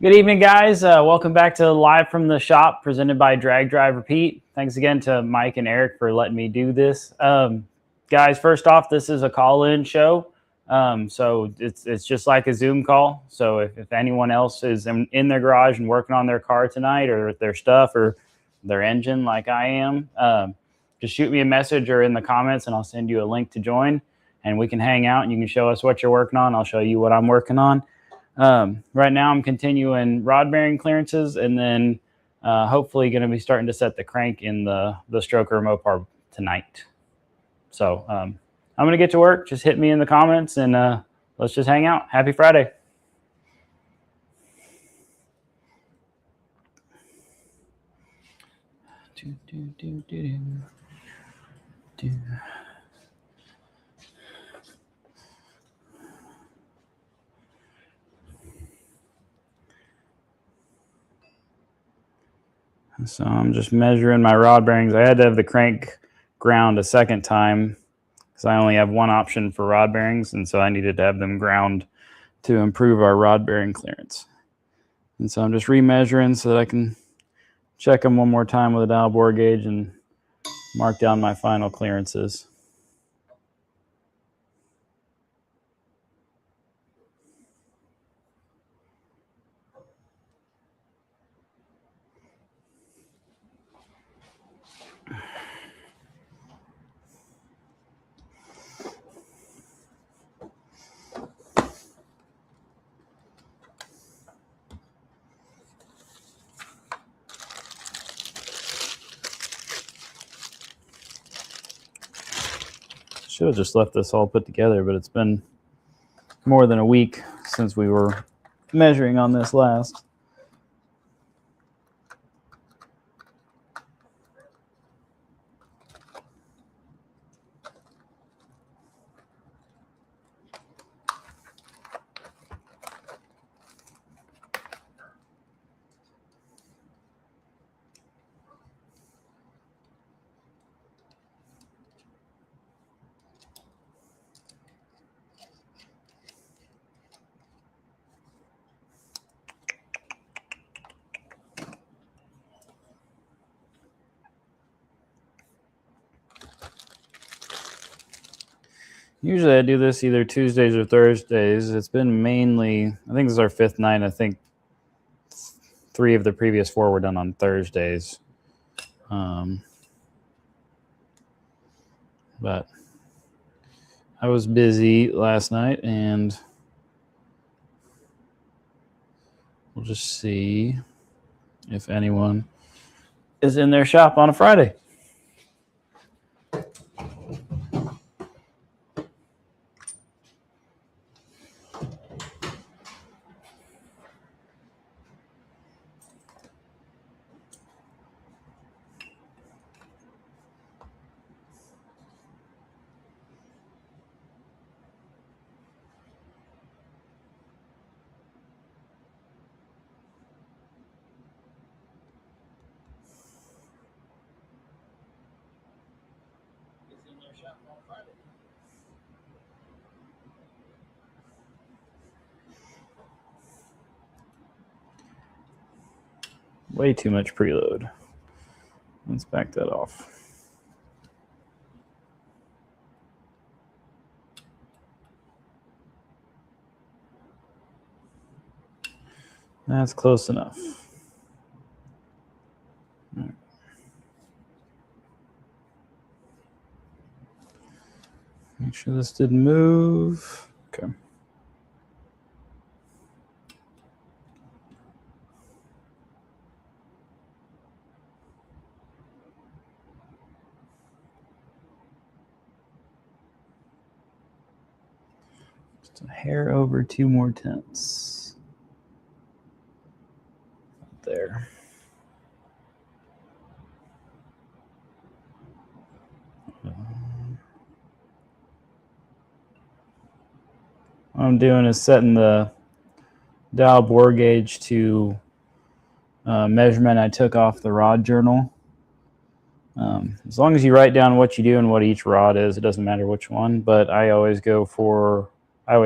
Good evening, guys. Welcome back to Live from the Shop, presented by Drag Drive Repeat. Thanks again to Mike and Eric for letting me do this. Guys, first off, this is a call-in show, so it's just like a Zoom call. So if anyone else is in their garage and working on their car tonight, or their stuff, or their engine like I am, just shoot me a message or in the comments, and I'll send you a link to join, and we can hang out, and you can show us what you're working on. I'll show you what I'm working on. Right now I'm continuing rod bearing clearances, and then hopefully going to be starting to set the crank in the stroker Mopar tonight. So I'm going to get to work. Just hit me in the comments, and let's just hang out. Happy Friday. So I'm just measuring my rod bearings. I had to have the crank ground a second time because I only have one option for rod bearings, and so I needed to have them ground to improve our rod bearing clearance. And so I'm just remeasuring so that I can check them one more time with a dial bore gauge and mark down my final clearances. Should have just left this all put together, but it's been more than a week since we were measuring on this last. Usually I do this either Tuesdays or Thursdays. It's been mainly, I think this is our fifth night. I think 3 of the previous 4 were done on Thursdays. But I was busy last night, and we'll just see if anyone is in their shop on a Friday. Way too much preload. Let's back that off. That's close enough. All right. Make sure this didn't move. Okay. Just a hair over 2 more tenths. There. What I'm doing is setting the dial bore gauge to measurement I took off the rod journal. As long as you write down what you do and what each rod is, it doesn't matter which one, but I always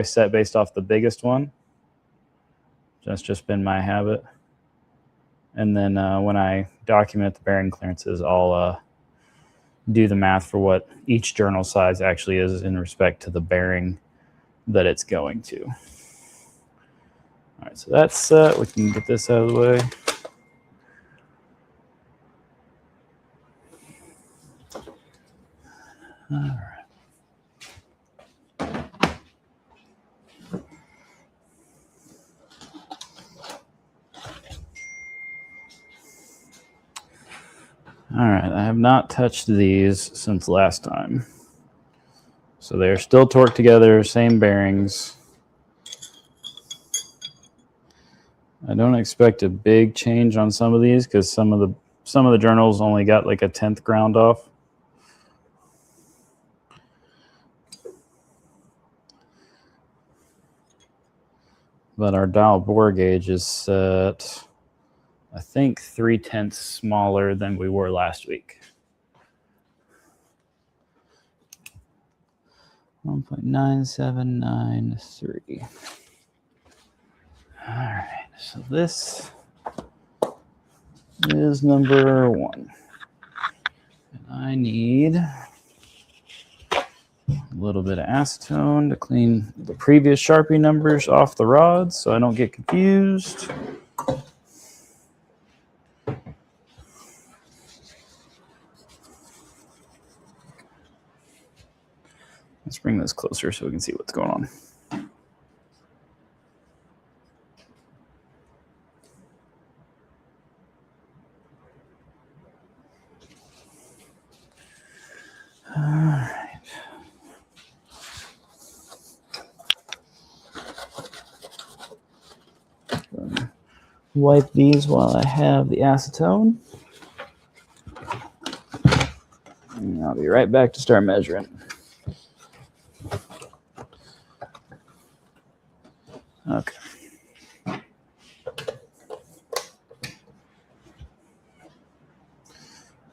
set based off the biggest one, That's just been my habit. And then when I document the bearing clearances, I'll do the math for what each journal size actually is in respect to the bearing that it's going to. All right, so that's set. We can get this out of the way. All right. All right, I have not touched these since last time. So they're still torqued together, same bearings. I don't expect a big change on some of these because some of the journals only got like a 1/10 ground off. But our dial bore gauge is set, I think, 3/10 smaller than we were last week. 1.9793. All right, so this is number 1. And I need a little bit of acetone to clean the previous Sharpie numbers off the rods so I don't get confused. Let's bring this closer so we can see what's going on. All right. Wipe these while I have the acetone. And I'll be right back to start measuring. Okay.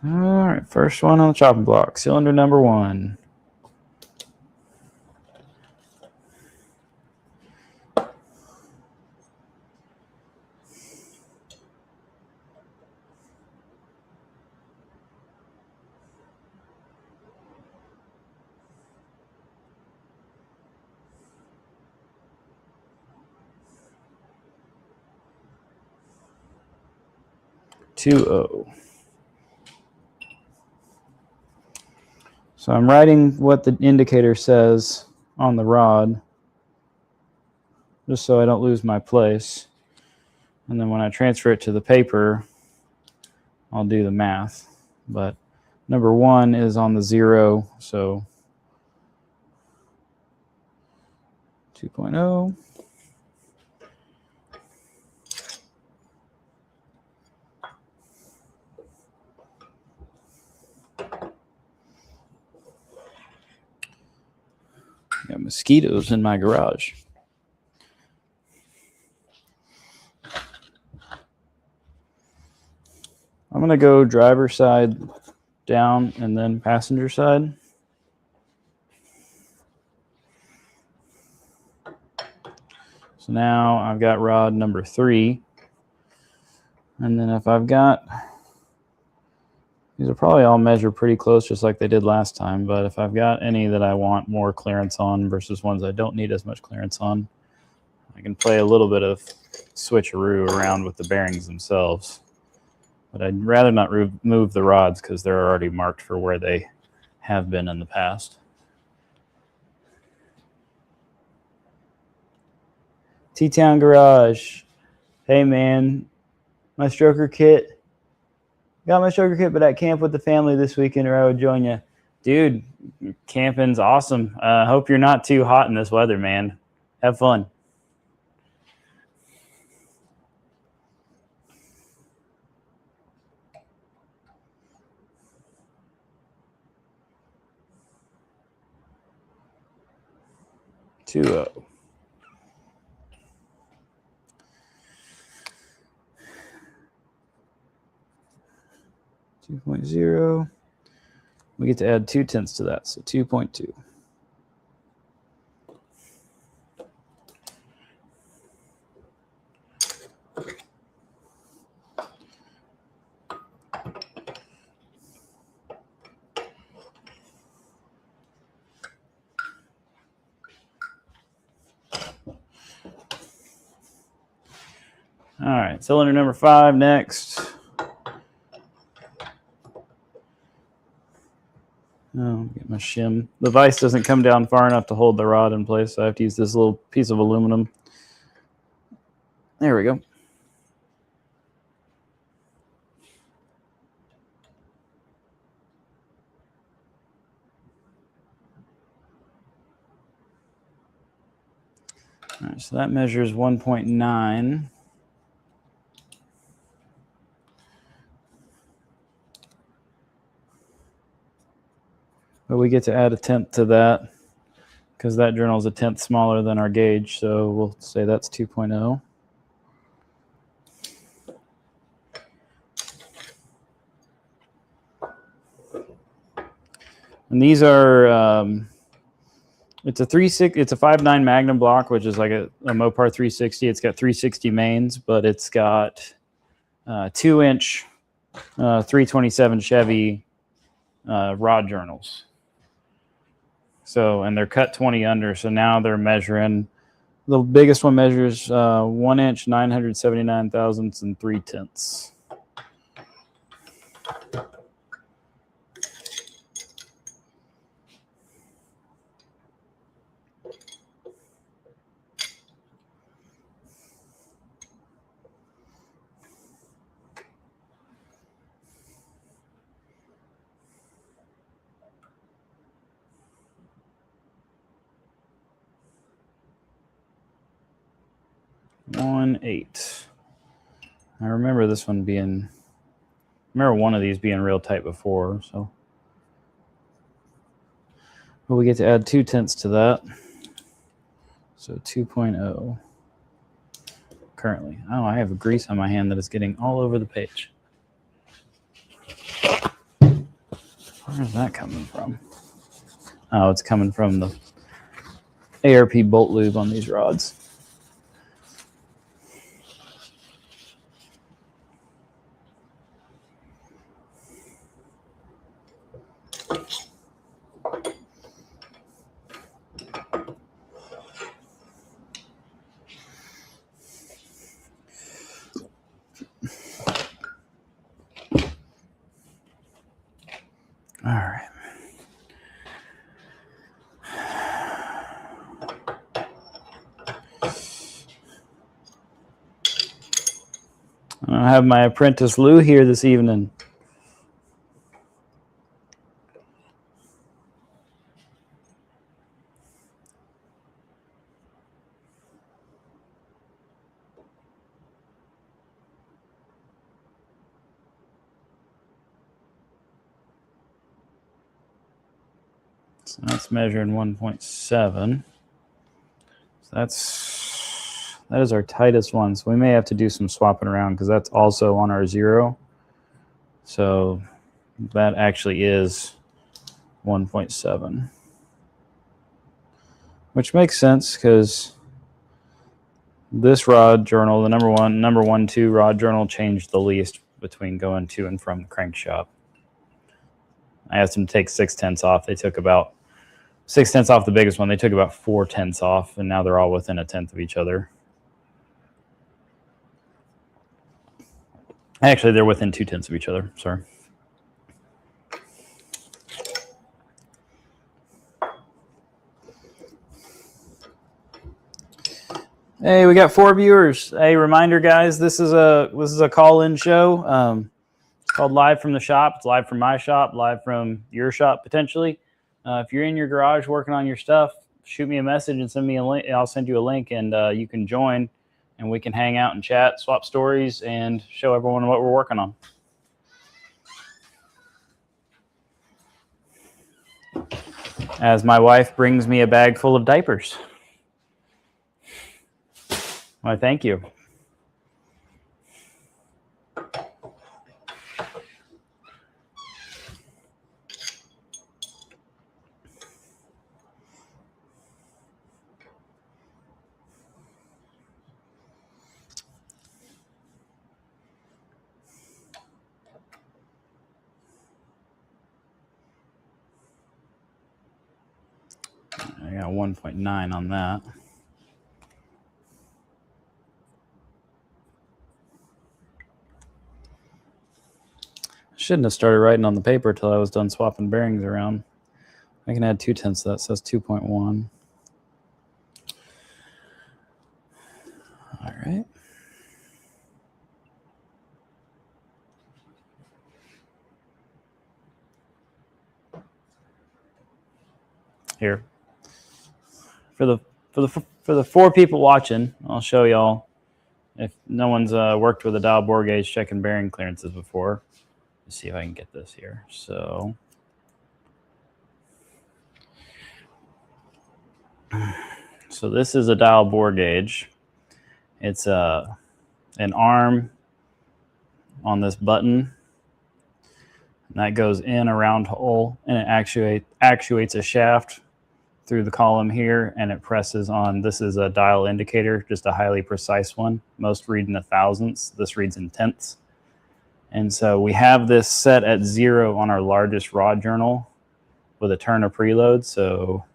All right, first one on the chopping block, cylinder number 1. .20. So I'm writing what the indicator says on the rod, just so I don't lose my place. And then when I transfer it to the paper, I'll do the math. But number 1 is on the 0, so 2.0. Got mosquitoes in my garage. I'm going to go driver side down and then passenger side. So now I've got rod number 3. And then if I've got, these will probably all measure pretty close just like they did last time, but if I've got any that I want more clearance on versus ones I don't need as much clearance on, I can play a little bit of switcheroo around with the bearings themselves. But I'd rather not move the rods because they're already marked for where they have been in the past. T-Town Garage. Hey man, my stroker kit. Got my stroker kit, but at camp with the family this weekend, or I would join you. Dude, camping's awesome. Hope you're not too hot in this weather, man. Have fun. .20. 2.0. We get to add 0.2 to that, so 2.2. All right, cylinder number 5 next. Oh, get my shim. The vise doesn't come down far enough to hold the rod in place, so I have to use this little piece of aluminum. There we go. All right, so that measures 1.9. But we get to add a tenth to that because that journal is a tenth smaller than our gauge, so we'll say that's 2.0. And these are it's a 5.9 Magnum block, which is like a Mopar 360. It's got 360 mains, but it's got 2-inch 327 Chevy rod journals. So, and they're cut 20 under. So now they're measuring. The biggest one measures 1 inch, 979 thousandths and 3/10. I remember this one being. I remember one of these being real tight before, so. But we get to add 2/10 to that. So 2.0 currently. Oh, I have a grease on my hand that is getting all over the page. Where's that coming from? Oh, it's coming from the ARP bolt lube on these rods. All right. I have my apprentice Lou here this evening. So that's measuring 1.7. So that is our tightest one. So we may have to do some swapping around because that's also on our 0. So that actually is 1.7, which makes sense because this rod journal, the number 1-2 rod journal, changed the least between going to and from the crank shop. I asked them to take 6/10 off. They took about 6/10 off the biggest one. They took about 4/10 off, and now they're all within a tenth of each other. Actually, they're within 2/10 of each other. Sorry. Hey, we got 4 viewers. Hey, reminder, guys, this is a call-in show. It's called Live from the Shop. It's live from my shop, live from your shop potentially. If you're in your garage working on your stuff, shoot me a message and send me a link. I'll send you a link, and you can join, and we can hang out and chat, swap stories, and show everyone what we're working on. As my wife brings me a bag full of diapers. Why, thank you. I got 1.9 on that. Shouldn't have started writing on the paper till I was done swapping bearings around. I can add 2/10 to that, so that's 2.1. All right. Here. For the 4 people watching, I'll show y'all. If no one's worked with a dial bore gauge checking bearing clearances before, let's see if I can get this here. So this is a dial bore gauge. It's an arm on this button, and that goes in a round hole, and it actuates a shaft through the column here, and it presses on. This is a dial indicator, just a highly precise one. Most read in 1,000ths. This reads in tenths. And so we have this set at 0 on our largest rod journal with a turn of preload. So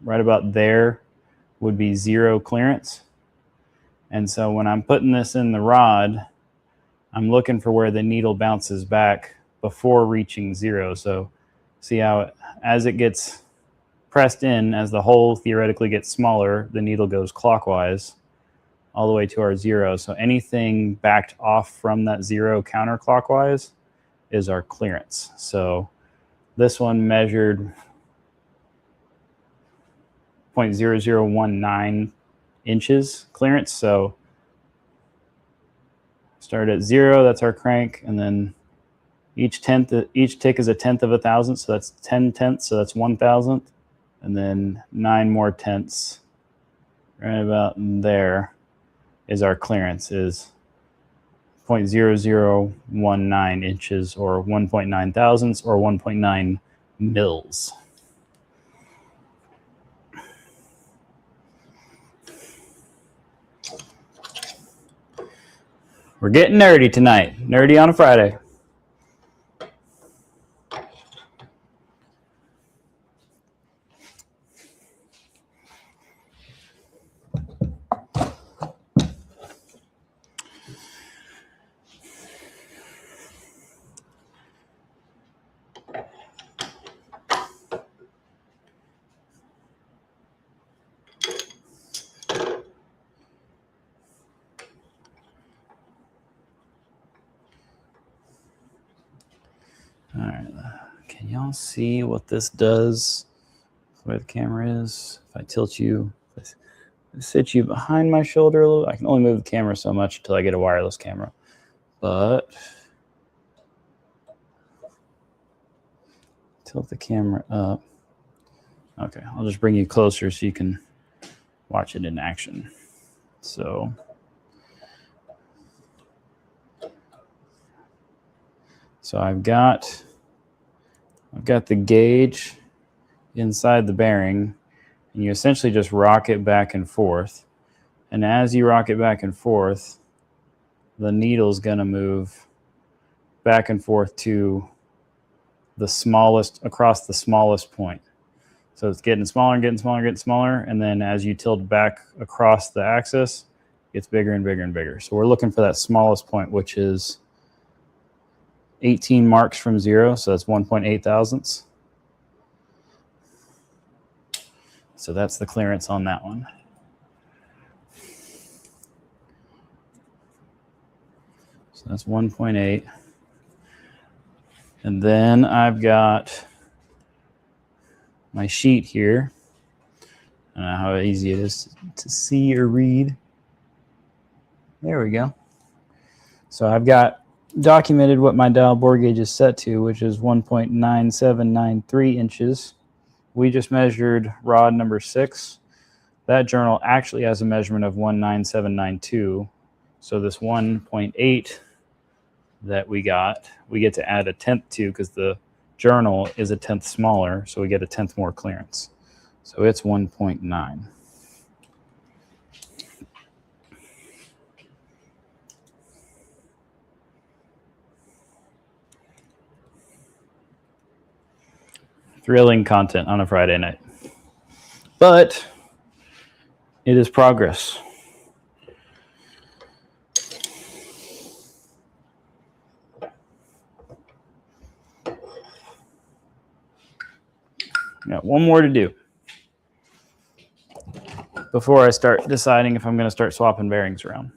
right about there would be 0 clearance. And so when I'm putting this in the rod, I'm looking for where the needle bounces back before reaching 0. So see how as it gets pressed in, as the hole theoretically gets smaller, the needle goes clockwise all the way to our 0. So anything backed off from that 0 counterclockwise is our clearance. So this one measured 0.0019 inches clearance. So start at 0, that's our crank, and then each tick is a 1/10 of 1,000, so that's 10 tenths, so that's 1,000th, and then 9 more tenths. Right about there is our clearance, is 0.0019 inches, or 1.9 thousandths, or 1.9 mils. We're getting nerdy tonight. Nerdy on a Friday. All right, can y'all see what this does? Where the camera is? If I tilt you, if I sit you behind my shoulder a little, I can only move the camera so much until I get a wireless camera. But tilt the camera up. Okay, I'll just bring you closer so you can watch it in action. So I've got the gauge inside the bearing, and you essentially just rock it back and forth. And as you rock it back and forth, the needle's going to move back and forth to the smallest, across the smallest point. So it's getting smaller and getting smaller and getting smaller, and then as you tilt back across the axis, it gets bigger and bigger and bigger. So we're looking for that smallest point, which is 18 marks from 0, so that's 1.8 thousandths. So that's the clearance on that one. So that's 1.8. And then I've got my sheet here. I don't know how easy it is to see or read. There we go. So I've got documented what my dial bore gauge is set to, which is 1.9793 inches. We just measured rod number 6. That journal actually has a measurement of 19792. So this 1.8 that we get to add a 1/10 to, because the journal is a 1/10 smaller, so we get a 1/10 more clearance. So it's 1.9. Thrilling content on a Friday night. But it is progress. Got one more to do before I start deciding if I'm going to start swapping bearings around.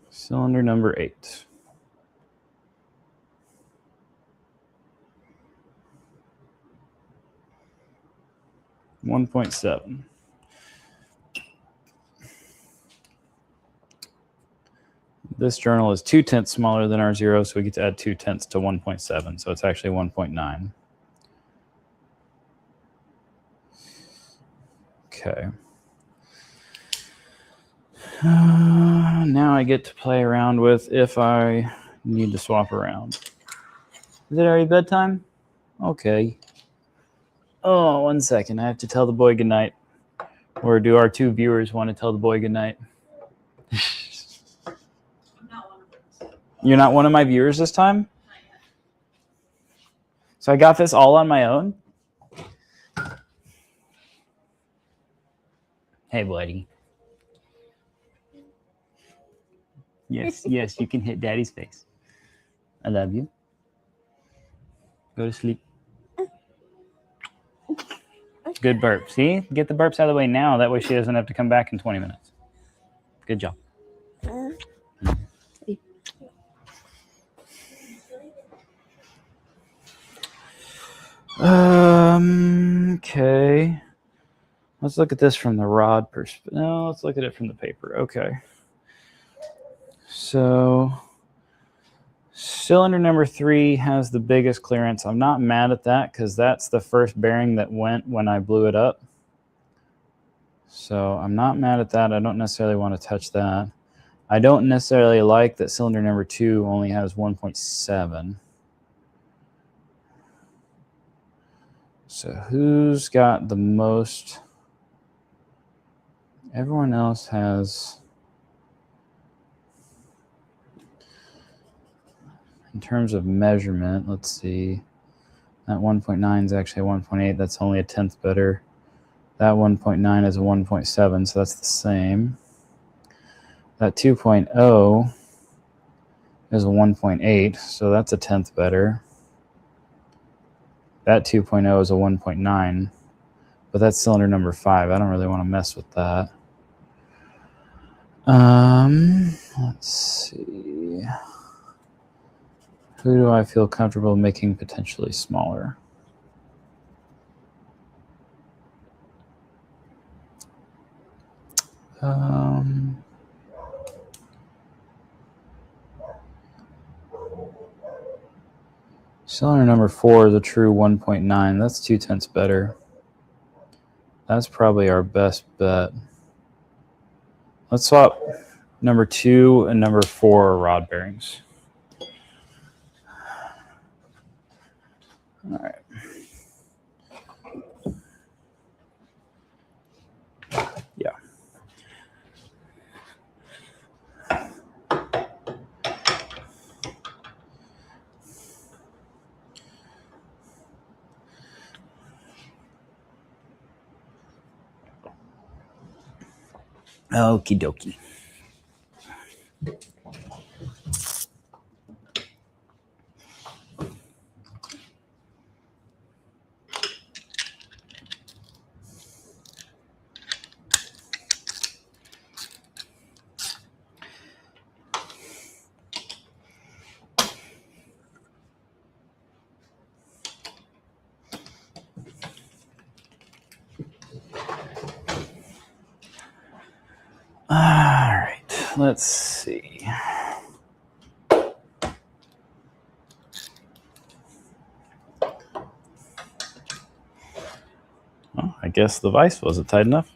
Cylinder number 8. $1.7. This journal is 2/10 smaller than our 0, so we get to add 2/10 to 1.7, so it's actually 1.9. Okay. Now I get to play around with if I need to swap around. Is it already bedtime? Okay. Oh, 1 second. I have to tell the boy goodnight. Or do our 2 viewers want to tell the boy goodnight? You're not one of my viewers this time? So I got this all on my own? Hey, buddy. Yes, yes, you can hit Daddy's face. I love you. Go to sleep. Good burp. See? Get the burps out of the way now. That way she doesn't have to come back in 20 minutes. Good job. Okay. Let's look at this from the rod perspective. No, let's look at it from the paper. Okay. So cylinder number 3 has the biggest clearance. I'm not mad at that because that's the first bearing that went when I blew it up. So I'm not mad at that. I don't necessarily want to touch that. I don't necessarily like that cylinder number 2 only has 1.7. So who's got the most? Everyone else has, in terms of measurement, let's see. That 1.9 is actually a 1.8. That's only a 1/10 better. That 1.9 is a 1.7, so that's the same. That 2.0 is a 1.8, so that's a 1/10 better. That 2.0 is a 1.9, but that's cylinder number 5. I don't really want to mess with that. Let's see. Who do I feel comfortable making potentially smaller? Cylinder number 4 is a true 1.9. That's 2/10 better. That's probably our best bet. Let's swap number 2 and number 4 rod bearings. All right. Yeah. Okie dokie. All right, let's see. Well, I guess the vise wasn't tight enough.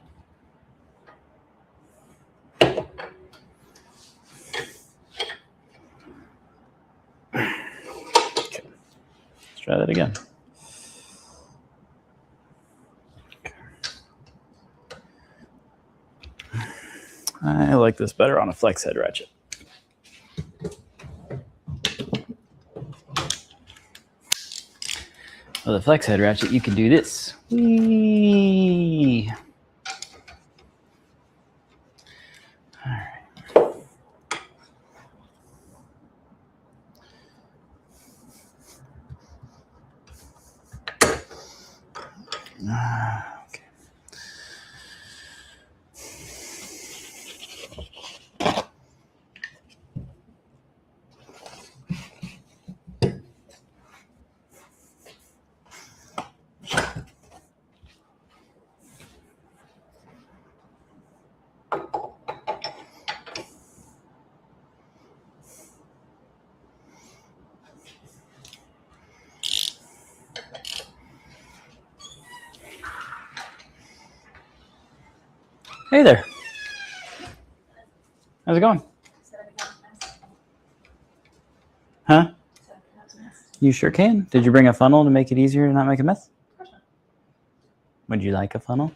Okay, let's try that again. I like this better on a flex head ratchet. With a flex head ratchet, you can do this. Whee! All right. Okay. Hey there. How's it going? Huh? You sure can. Did you bring a funnel to make it easier to not make a mess? Would you like a funnel?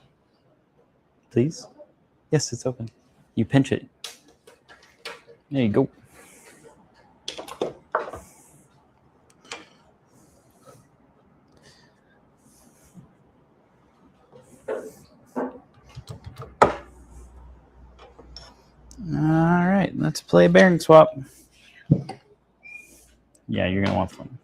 Please? Yes, it's open. You pinch it. There you go. All right, let's play bearing swap. Yeah, you're gonna want fun.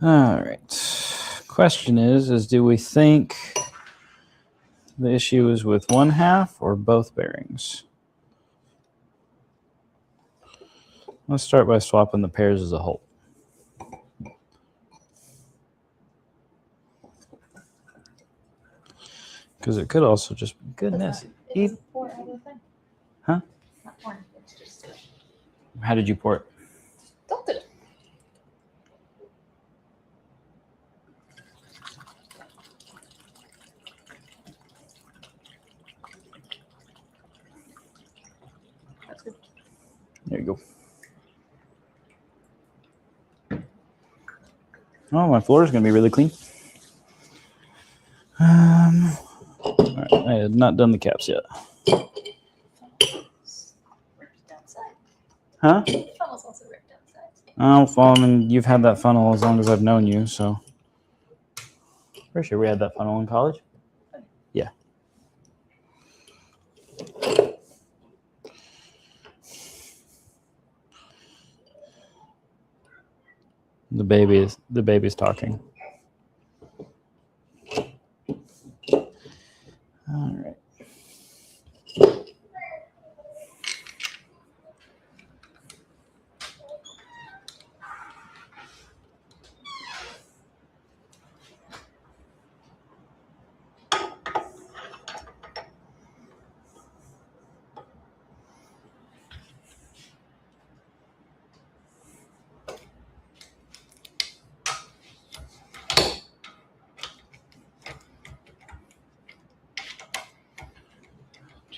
All right. Question is do we think the issue is with one half or both bearings? Let's start by swapping the pairs as a whole. Because it could also just, goodness. Huh? How did you pour it? Tilted it. That's good. There you go. Oh, my floor is going to be really clean. All right, I had not done the caps yet. Ripped outside. Huh? The funnel's also ripped outside. Oh, well, I mean, you've had that funnel as long as I've known you, so. Pretty sure we had that funnel in college. Yeah. The baby's talking. All right.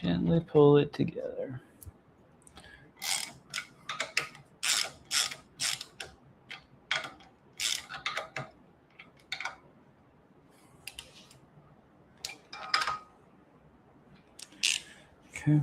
Gently pull it together. Okay.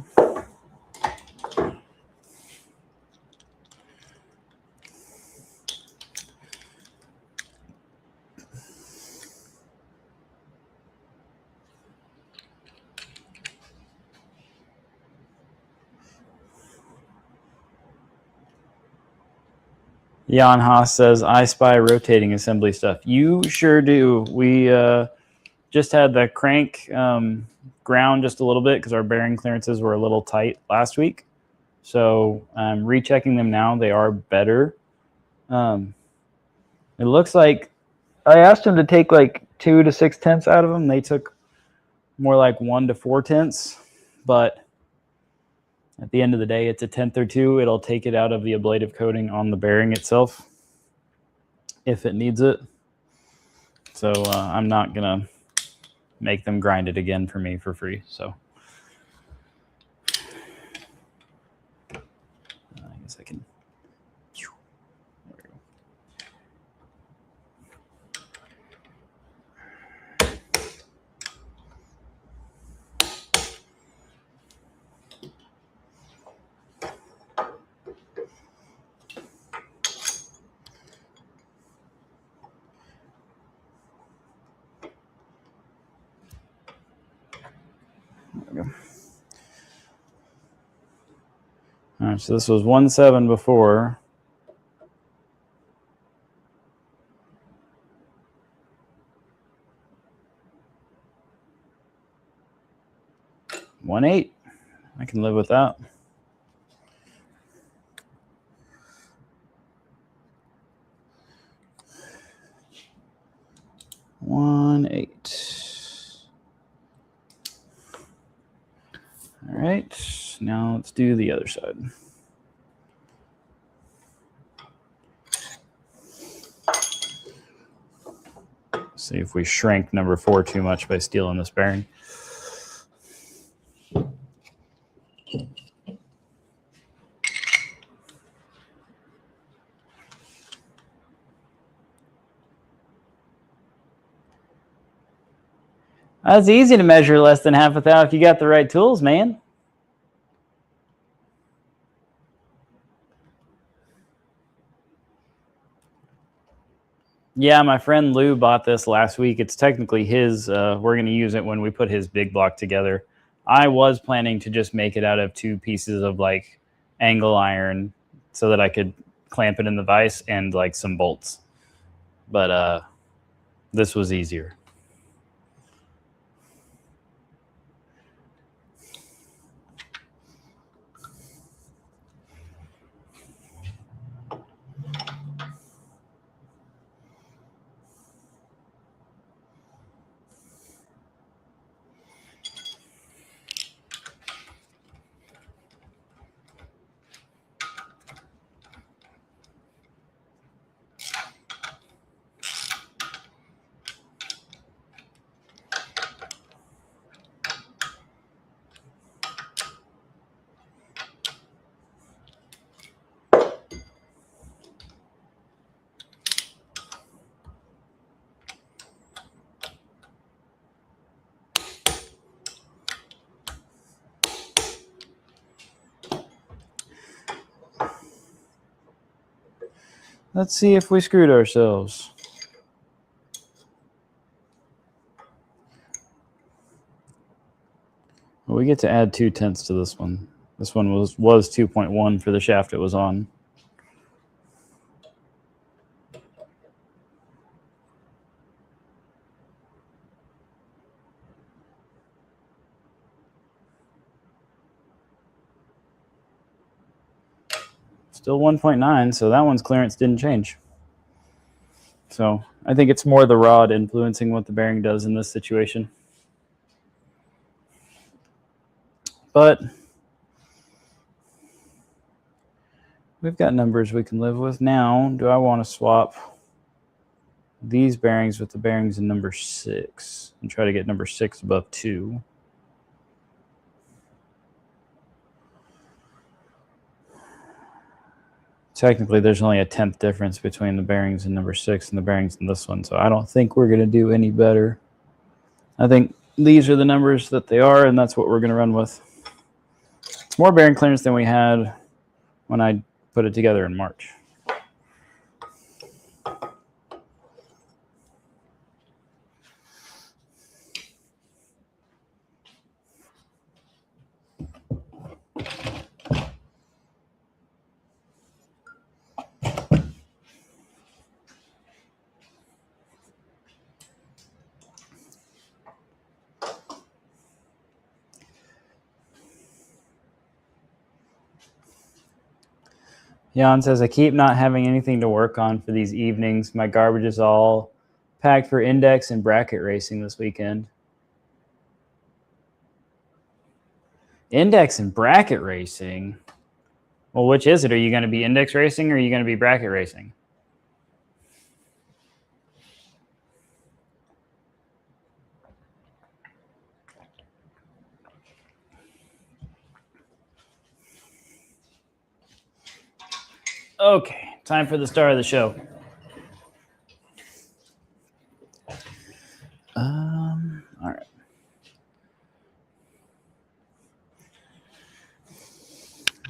Jan Haas says, I spy rotating assembly stuff. You sure do. We just had the crank ground just a little bit because our bearing clearances were a little tight last week. So I'm rechecking them now. They are better. It looks like I asked them to take like 2 to 6 tenths out of them. They took more like 1 to 4 tenths. But at the end of the day, it's a tenth or two. It'll take it out of the ablative coating on the bearing itself if it needs it. So I'm not going to make them grind it again for me for free. So I guess I can. There we go. All right, so this was 1.7 before. $1.8. I can live with that. $1.8. All right, now let's do the other side. See if we shrink number 4 too much by stealing this bearing. That's easy to measure less than half a thou if you got the right tools, man. Yeah, my friend Lou bought this last week. It's technically his. We're going to use it when we put his big block together. I was planning to just make it out of 2 pieces of like angle iron so that I could clamp it in the vise and like some bolts. But this was easier. Let's see if we screwed ourselves. Well, we get to add 0.2 to this one. This one was 2.1 for the shaft it was on. Still 1.9, so that one's clearance didn't change. So I think it's more the rod influencing what the bearing does in this situation. But we've got numbers we can live with. Now, do I want to swap these bearings with the bearings in number 6 and try to get number 6 above 2? Technically, there's only a 1/10 difference between the bearings in number 6 and the bearings in this one, so I don't think we're going to do any better. I think these are the numbers that they are, and that's what we're going to run with. It's more bearing clearance than we had when I put it together in March. Jan says, I keep not having anything to work on for these evenings. My garbage is all packed for index and bracket racing this weekend. Index and bracket racing? Well, which is it? Are you going to be index racing or are you going to be bracket racing? Okay, time for the star of the show. All right.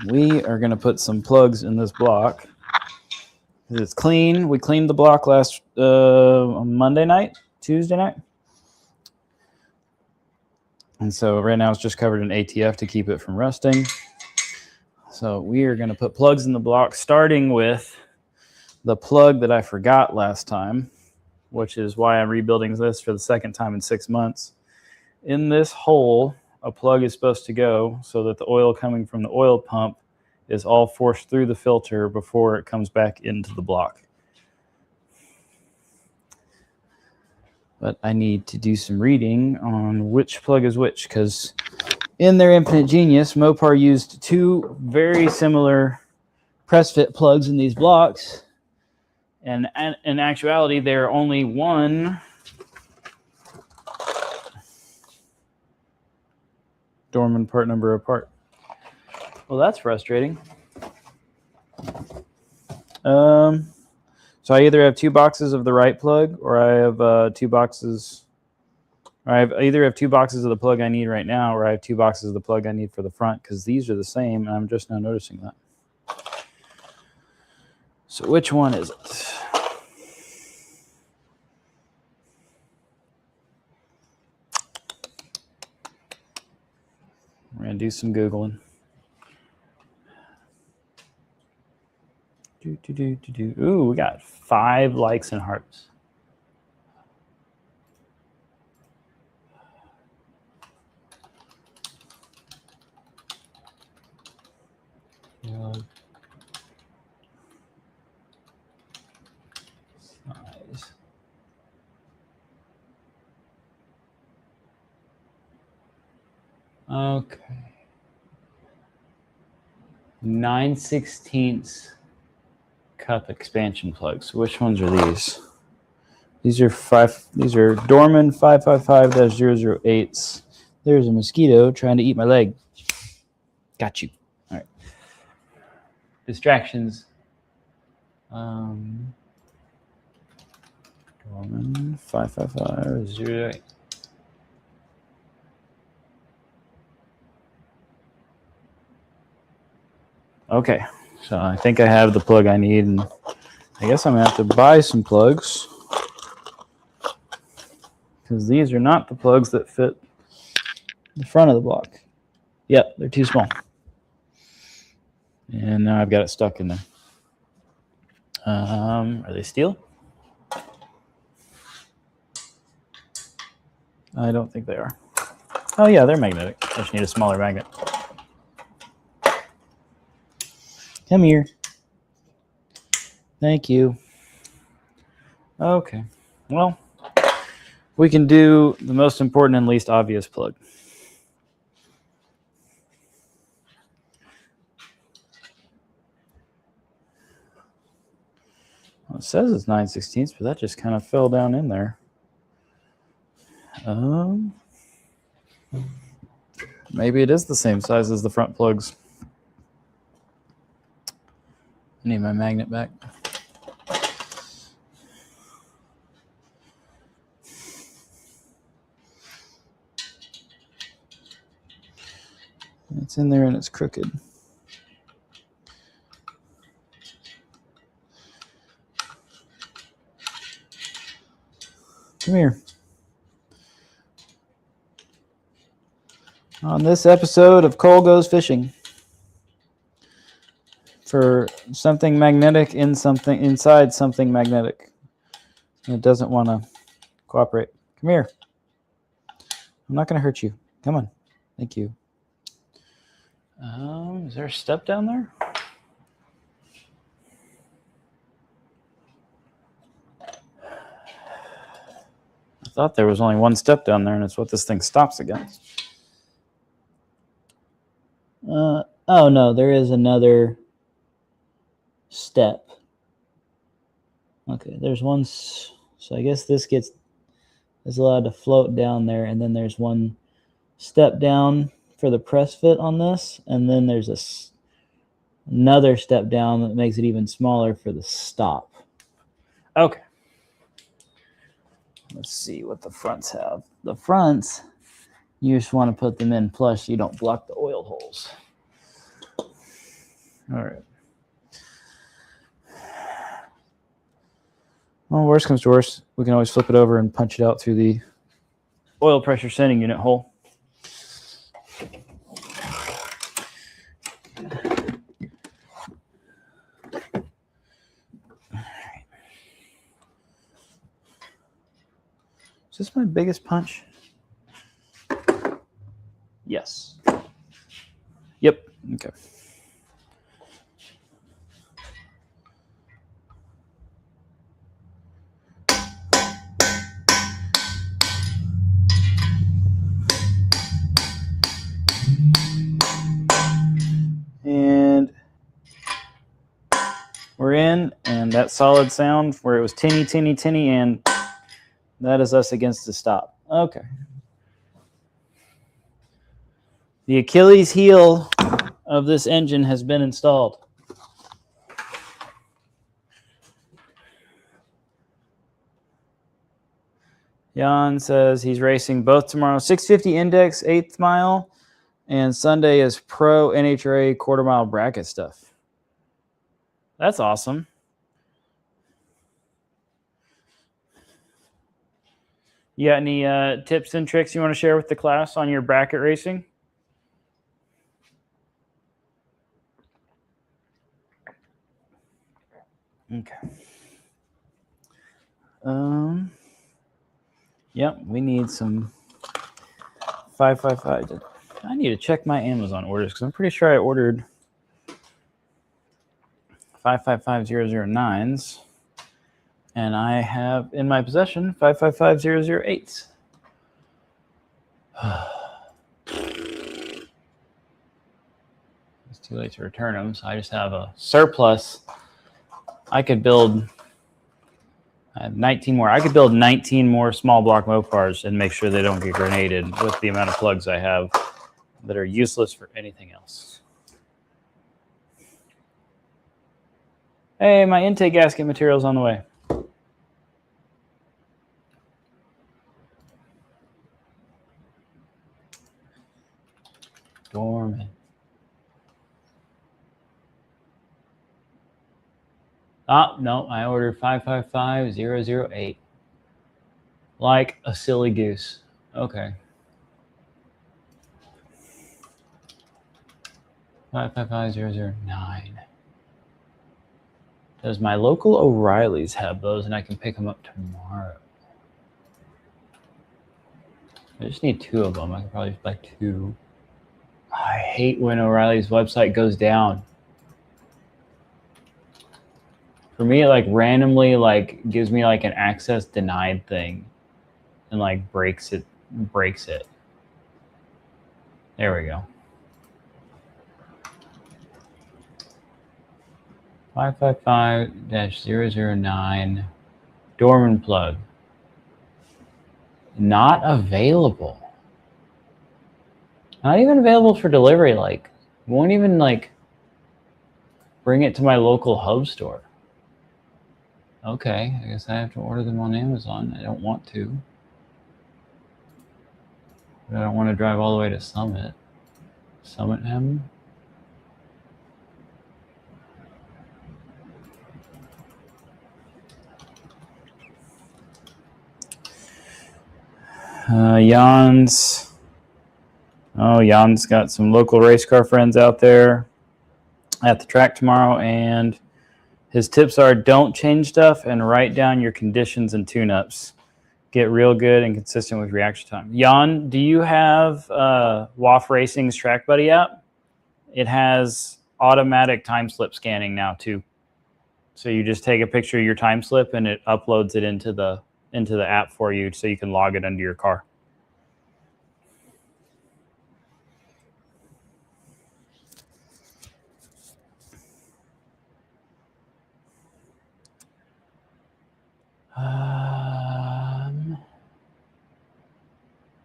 We are going to put some plugs in this block. It's clean. We cleaned the block last Monday night, Tuesday night. And so right now it's just covered in ATF to keep it from rusting. So we are going to put plugs in the block, starting with the plug that I forgot last time, which is why I'm rebuilding this for the second time in 6 months. In this hole, a plug is supposed to go so that the oil coming from the oil pump is all forced through the filter before it comes back into the block. But I need to do some reading on which plug is which, because in their infinite genius, Mopar used two very similar press fit plugs in these blocks. And in actuality, they're only one Dorman part number apart. Well, that's frustrating. So I either have two boxes of the right plug, or I have two boxes. Or I either have two boxes of the plug I need right now, or I have two boxes of the plug I need for the front, because these are the same, and I'm just now noticing that. So which one is it? We're going to do some Googling. Ooh, we got 5 likes and hearts. Size. Okay. 9/16 cup expansion plugs. Which ones are these? These are Dorman 555-008s. There's a mosquito trying to eat my leg. Got you. All right. Distractions. Dorman 555-008. Okay, so I think I have the plug I need, and I guess I'm going to have to buy some plugs, because these are not the plugs that fit the front of the block. Yep, they're too small. And now I've got it stuck in there. Are they steel? I don't think they are. Oh yeah, they're magnetic. I just need a smaller magnet. Come here. Thank you. Okay. Well, we can do the most important and least obvious plug. Well, it says it's 9/16, but that just kind of fell down in there. Maybe it is the same size as the front plugs. I need my magnet back. It's in there and it's crooked. Come here. On this episode of Cole Goes Fishing, for something magnetic inside something magnetic. And it doesn't want to cooperate. Come here. I'm not going to hurt you. Come on. Thank you. Is there a step down there? I thought there was only one step down there, and it's what this thing stops against. Oh no, there is another step. Okay, there's one. So I guess this is allowed to float down there, and then there's one step down for the press fit on this, and then there's another step down that makes it even smaller for the stop. Okay. Let's see what the fronts have. The fronts, you just want to put them in flush so you don't block the oil holes. All right. Well, worst comes to worst, we can always flip it over and punch it out through the oil pressure sending unit hole. Is this my biggest punch? Yes. Yep. Okay. And we're in, and that solid sound where it was tinny, tinny, tinny, and that is us against the stop. Okay. The Achilles heel of this engine has been installed. Jan says he's racing both tomorrow. 650 index, 8th mile, and Sunday is pro NHRA quarter mile bracket stuff. That's awesome. You got any tips and tricks you want to share with the class on your bracket racing? Okay. Yep, we need some 555. I need to check my Amazon orders because I'm pretty sure I ordered 555009s, and I have in my possession 555008s. It's too late to return them, so I just have a surplus. I could build 19 more. I could build 19 more small block Mopars and make sure they don't get grenaded with the amount of plugs I have that are useless for anything else. Hey, my intake gasket material's on the way. Dormant. Oh, no, I ordered 555008. Like a silly goose. Okay. 555009. Does my local O'Reilly's have those, and I can pick them up tomorrow? I just need 2 of them. I can probably just buy 2. I hate when O'Reilly's website goes down. For me, it like randomly like gives me like an access denied thing and like breaks it. There we go. 555-009 Dorman plug. Not available. Not even available for delivery. Like, won't even like bring it to my local hub store. Okay, I guess I have to order them on Amazon. I don't want to. But I don't want to drive all the way to Summit. Summitham? Jan's got some local race car friends out there at the track tomorrow, and his tips are don't change stuff and write down your conditions and tune-ups. Get real good and consistent with reaction time. Jan, do you have WAF Racing's Track Buddy app? It has automatic time slip scanning now too. So you just take a picture of your time slip and it uploads it into the app for you so you can log it under your car.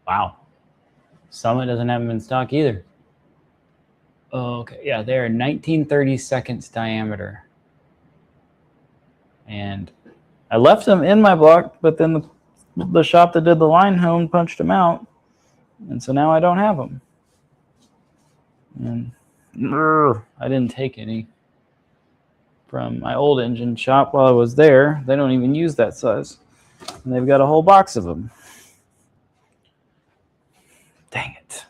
Wow. Summit doesn't have them in stock either. Oh, okay. Yeah, they're 19/32 diameter. And I left them in my block, but then the shop that did the line home punched them out. And so now I don't have them. And I didn't take any from my old engine shop while I was there. They don't even use that size. And they've got a whole box of them. Dang it.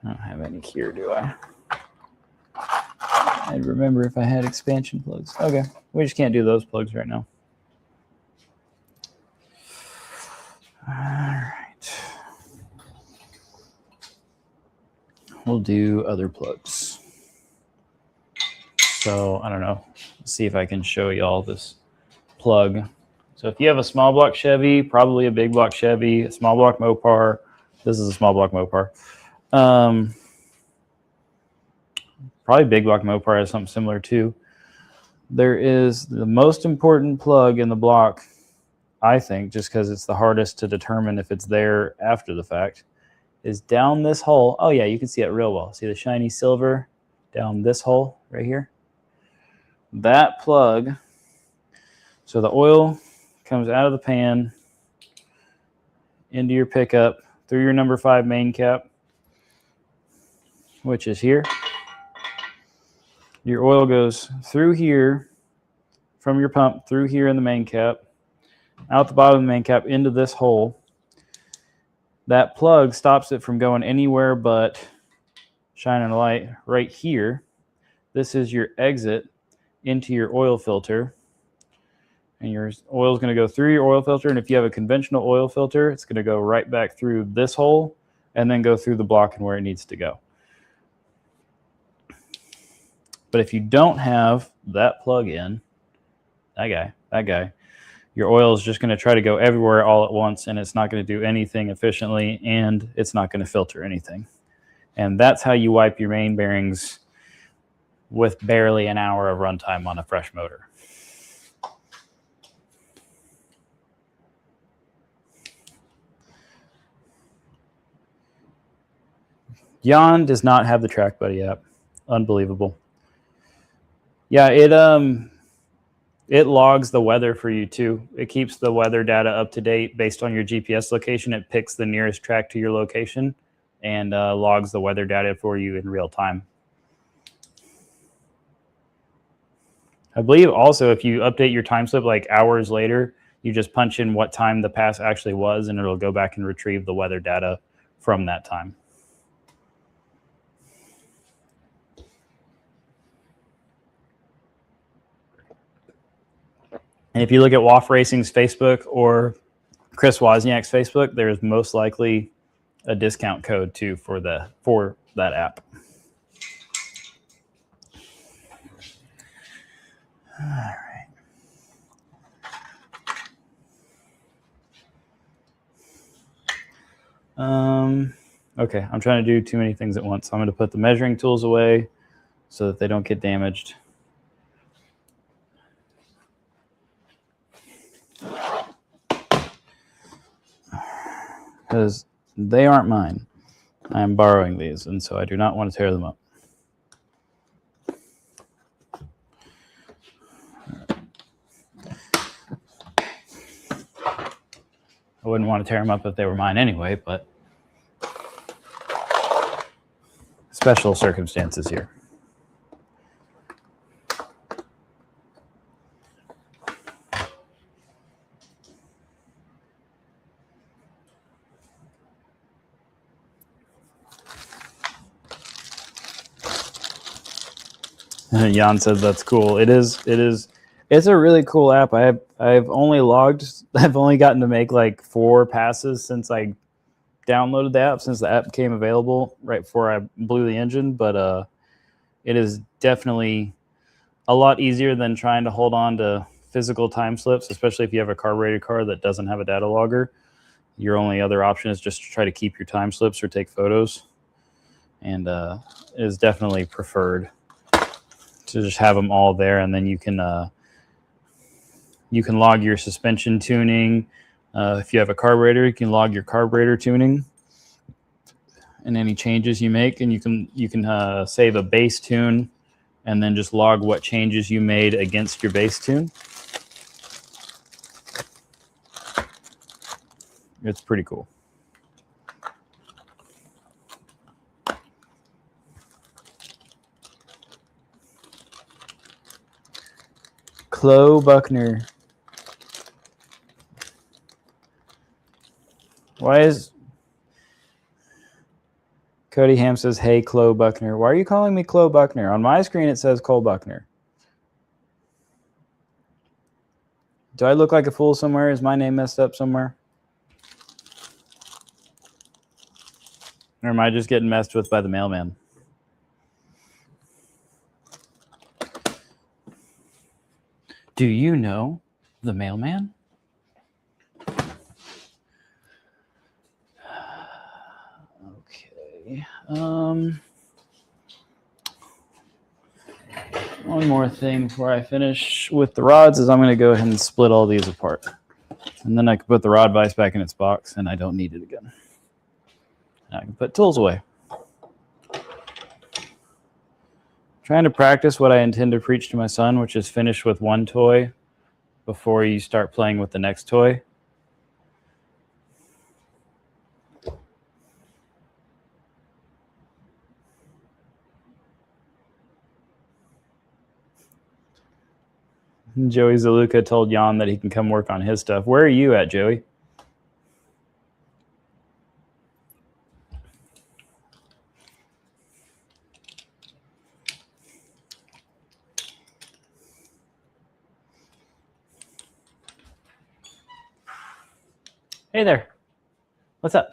I don't have any here, do I? I'd remember if I had expansion plugs. Okay, we just can't do those plugs right now. All right. We'll do other plugs. So, I don't know. Let's see if I can show y'all this plug. So if you have a small block Chevy, probably a big block Chevy, a small block Mopar. This is a small block Mopar. Probably big block Mopar has something similar too. There is the most important plug in the block, I think, just because it's the hardest to determine if it's there after the fact, is down this hole. Oh yeah, you can see it real well. See the shiny silver down this hole right here? That plug, so the oil comes out of the pan into your pickup through your number 5 main cap, which is here. Your oil goes through here from your pump, through here in the main cap, out the bottom of the main cap into this hole. That plug stops it from going anywhere but shining a light right here. This is your exit into your oil filter. And your oil is going to go through your oil filter. And if you have a conventional oil filter, it's going to go right back through this hole and then go through the block and where it needs to go. But if you don't have that plug in, that guy, your oil is just going to try to go everywhere all at once, and it's not going to do anything efficiently, and it's not going to filter anything. And that's how you wipe your main bearings with barely an hour of runtime on a fresh motor. Yon does not have the Track Buddy app. Unbelievable. Yeah, it logs the weather for you too. It keeps the weather data up to date based on your GPS location. It picks the nearest track to your location and logs the weather data for you in real time. I believe also if you update your time slip like hours later, you just punch in what time the pass actually was and it'll go back and retrieve the weather data from that time. And if you look at WAF Racing's Facebook or Chris Wozniak's Facebook, there's most likely a discount code too for that app. All right. Okay, I'm trying to do too many things at once. I'm going to put the measuring tools away so that they don't get damaged. Because they aren't mine. I am borrowing these, and so I do not want to tear them up. I wouldn't want to tear them up if they were mine anyway, but special circumstances here. Jan says that's cool. It is. It's a really cool app. I've only gotten to make like 4 passes since I downloaded the app, since the app became available right before I blew the engine. But it is definitely a lot easier than trying to hold on to physical time slips, especially if you have a carbureted car that doesn't have a data logger. Your only other option is just to try to keep your time slips or take photos. And it is definitely preferred to just have them all there, and then you can log your suspension tuning. If you have a carburetor, you can log your carburetor tuning, and any changes you make, and you can save a bass tune and then just log what changes you made against your bass tune. It's pretty cool. Cloe Buckner. Why is Cody Ham says, hey, Cloe Buckner. Why are you calling me Cloe Buckner? On my screen, it says Cole Buckner. Do I look like a fool somewhere? Is my name messed up somewhere? Or am I just getting messed with by the mailman? Do you know the mailman? Okay. One more thing before I finish with the rods is I'm going to go ahead and split all these apart. And then I can put the rod vise back in its box, and I don't need it again. I can put tools away. Trying to practice what I intend to preach to my son, which is finish with one toy before you start playing with the next toy. Joey Zaluka told Jan that he can come work on his stuff. Where are you at, Joey? Hey there. What's up?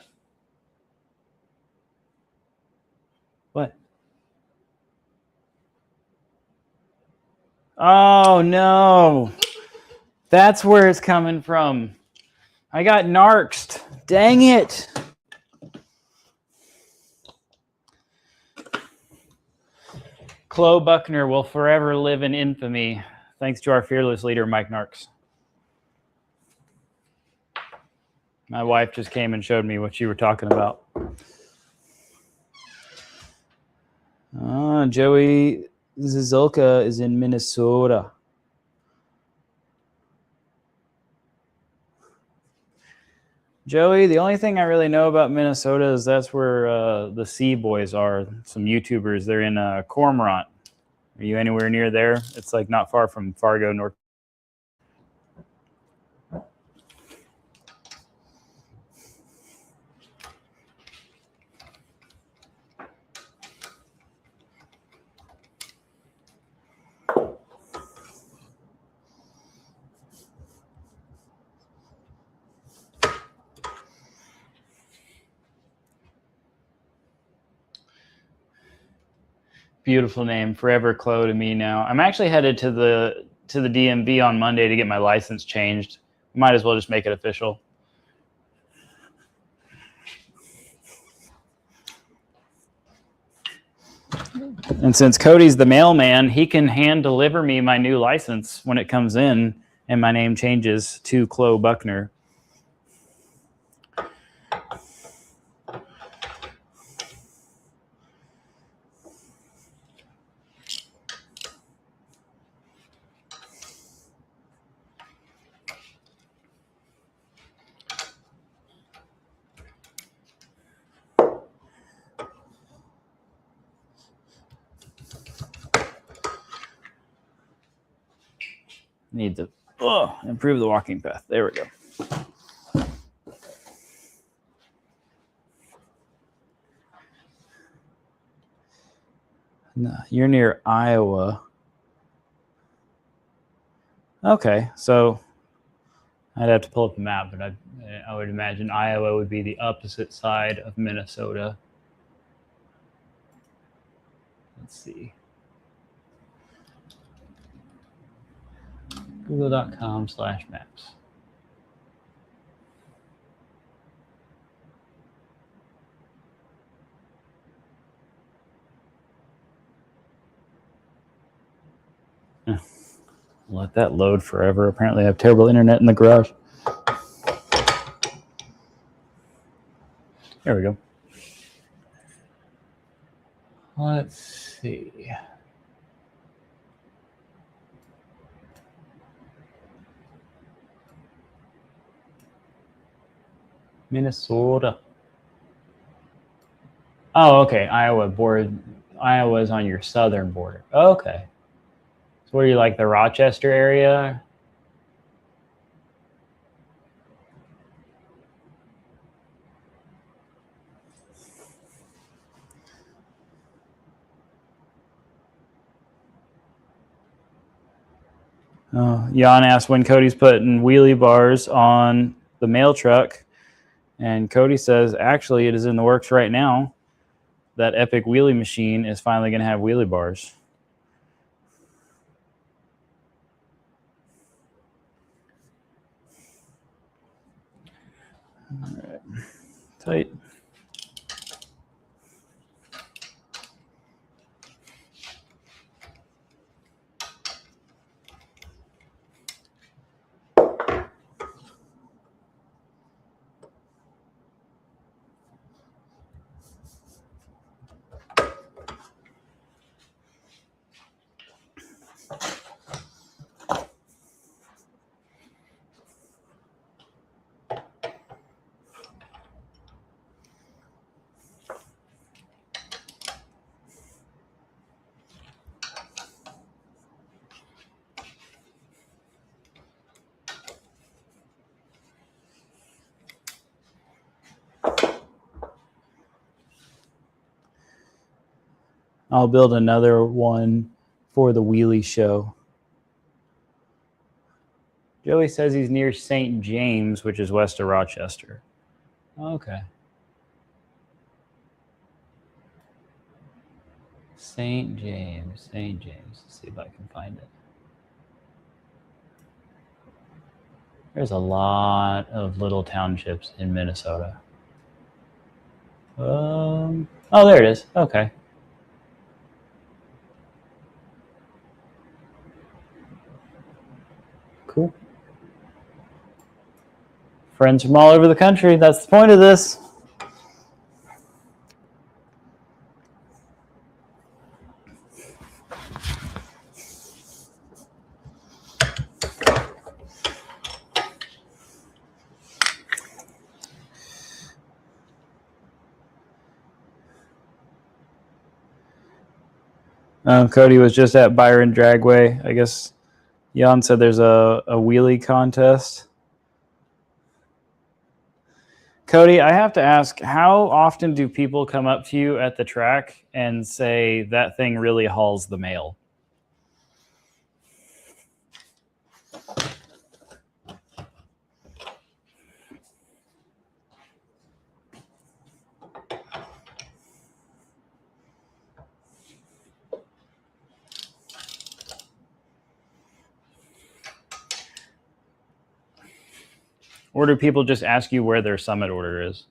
What? Oh, no. That's where it's coming from. I got narked. Dang it. Cloe Buckner will forever live in infamy, thanks to our fearless leader, Mike Narks. My wife just came and showed me what you were talking about. Joey Zizulka is in Minnesota. Joey, the only thing I really know about Minnesota is that's where the Sea Boys are. Some YouTubers. They're in Cormorant. Are you anywhere near there? It's like not far from Fargo, North. Beautiful name, Forever Cloe to me now. I'm actually headed to the DMV on Monday to get my license changed. Might as well just make it official. And since Cody's the mailman, he can hand deliver me my new license when it comes in and my name changes to Cloe Buckner. Need to improve the walking path. There we go. No, you're near Iowa. Okay, so I'd have to pull up the map, but I would imagine Iowa would be the opposite side of Minnesota. Let's see. Google.com/maps. Let that load forever. Apparently I have terrible internet in the garage. There we go. Let's see. Minnesota. Oh, okay. Iowa's on your southern border. Okay. So what are you, like the Rochester area? Jan asked when Cody's putting wheelie bars on the mail truck. And Cody says, actually, it is in the works right now. That epic wheelie machine is finally going to have wheelie bars. All right. Tight. I'll build another one for the wheelie show. Joey says he's near St. James, which is west of Rochester. Okay. St. James. Let's see if I can find it. There's a lot of little townships in Minnesota. Oh, there it is. Okay. Cool. Friends from all over the country. That's the point of this. Cody was just at Byron Dragway. I guess Jan said there's a wheelie contest. Cody, I have to ask, how often do people come up to you at the track and say that thing really hauls the mail? Or do people just ask you where their summit order is?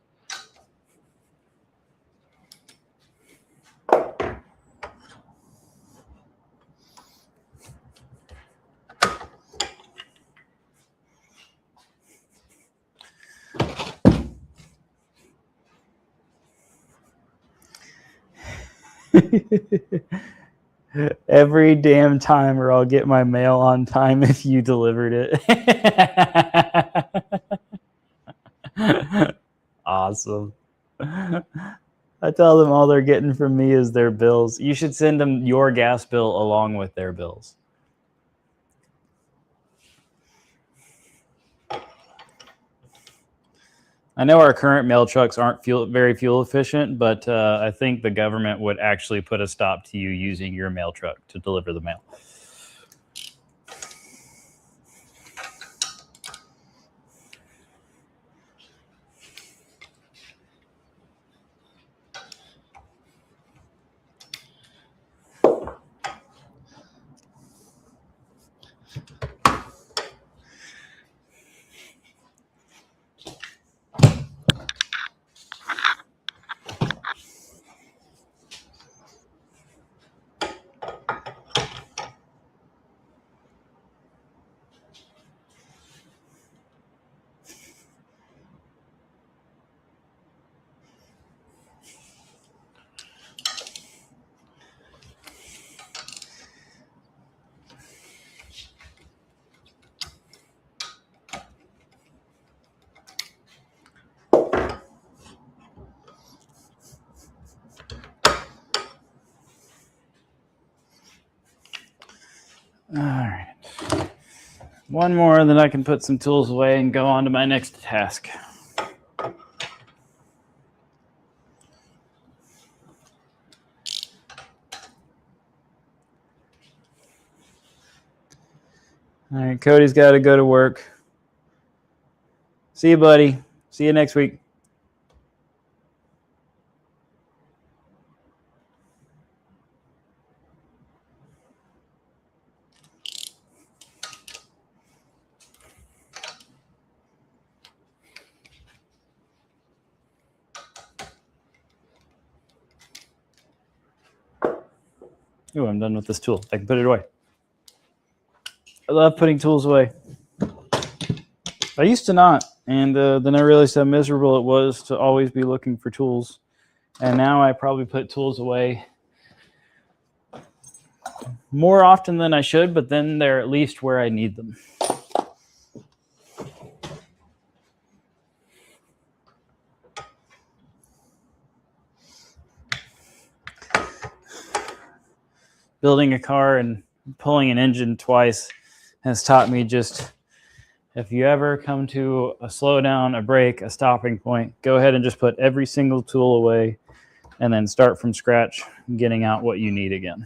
Every damn time, or I'll get my mail on time if you delivered it. Awesome. I tell them all they're getting from me is their bills. You should send them your gas bill along with their bills. I know our current mail trucks aren't very fuel efficient, but I think the government would actually put a stop to you using your mail truck to deliver the mail. One more, then I can put some tools away and go on to my next task. All right, Cody's got to go to work. See you, buddy. See you next week. Ooh, I'm done with this tool. I can put it away. I love putting tools away. I used to not, and then I realized how miserable it was to always be looking for tools. And now I probably put tools away more often than I should, but then they're at least where I need them. Building a car and pulling an engine twice has taught me just, if you ever come to a slowdown, a break, a stopping point, go ahead and just put every single tool away and then start from scratch, getting out what you need again.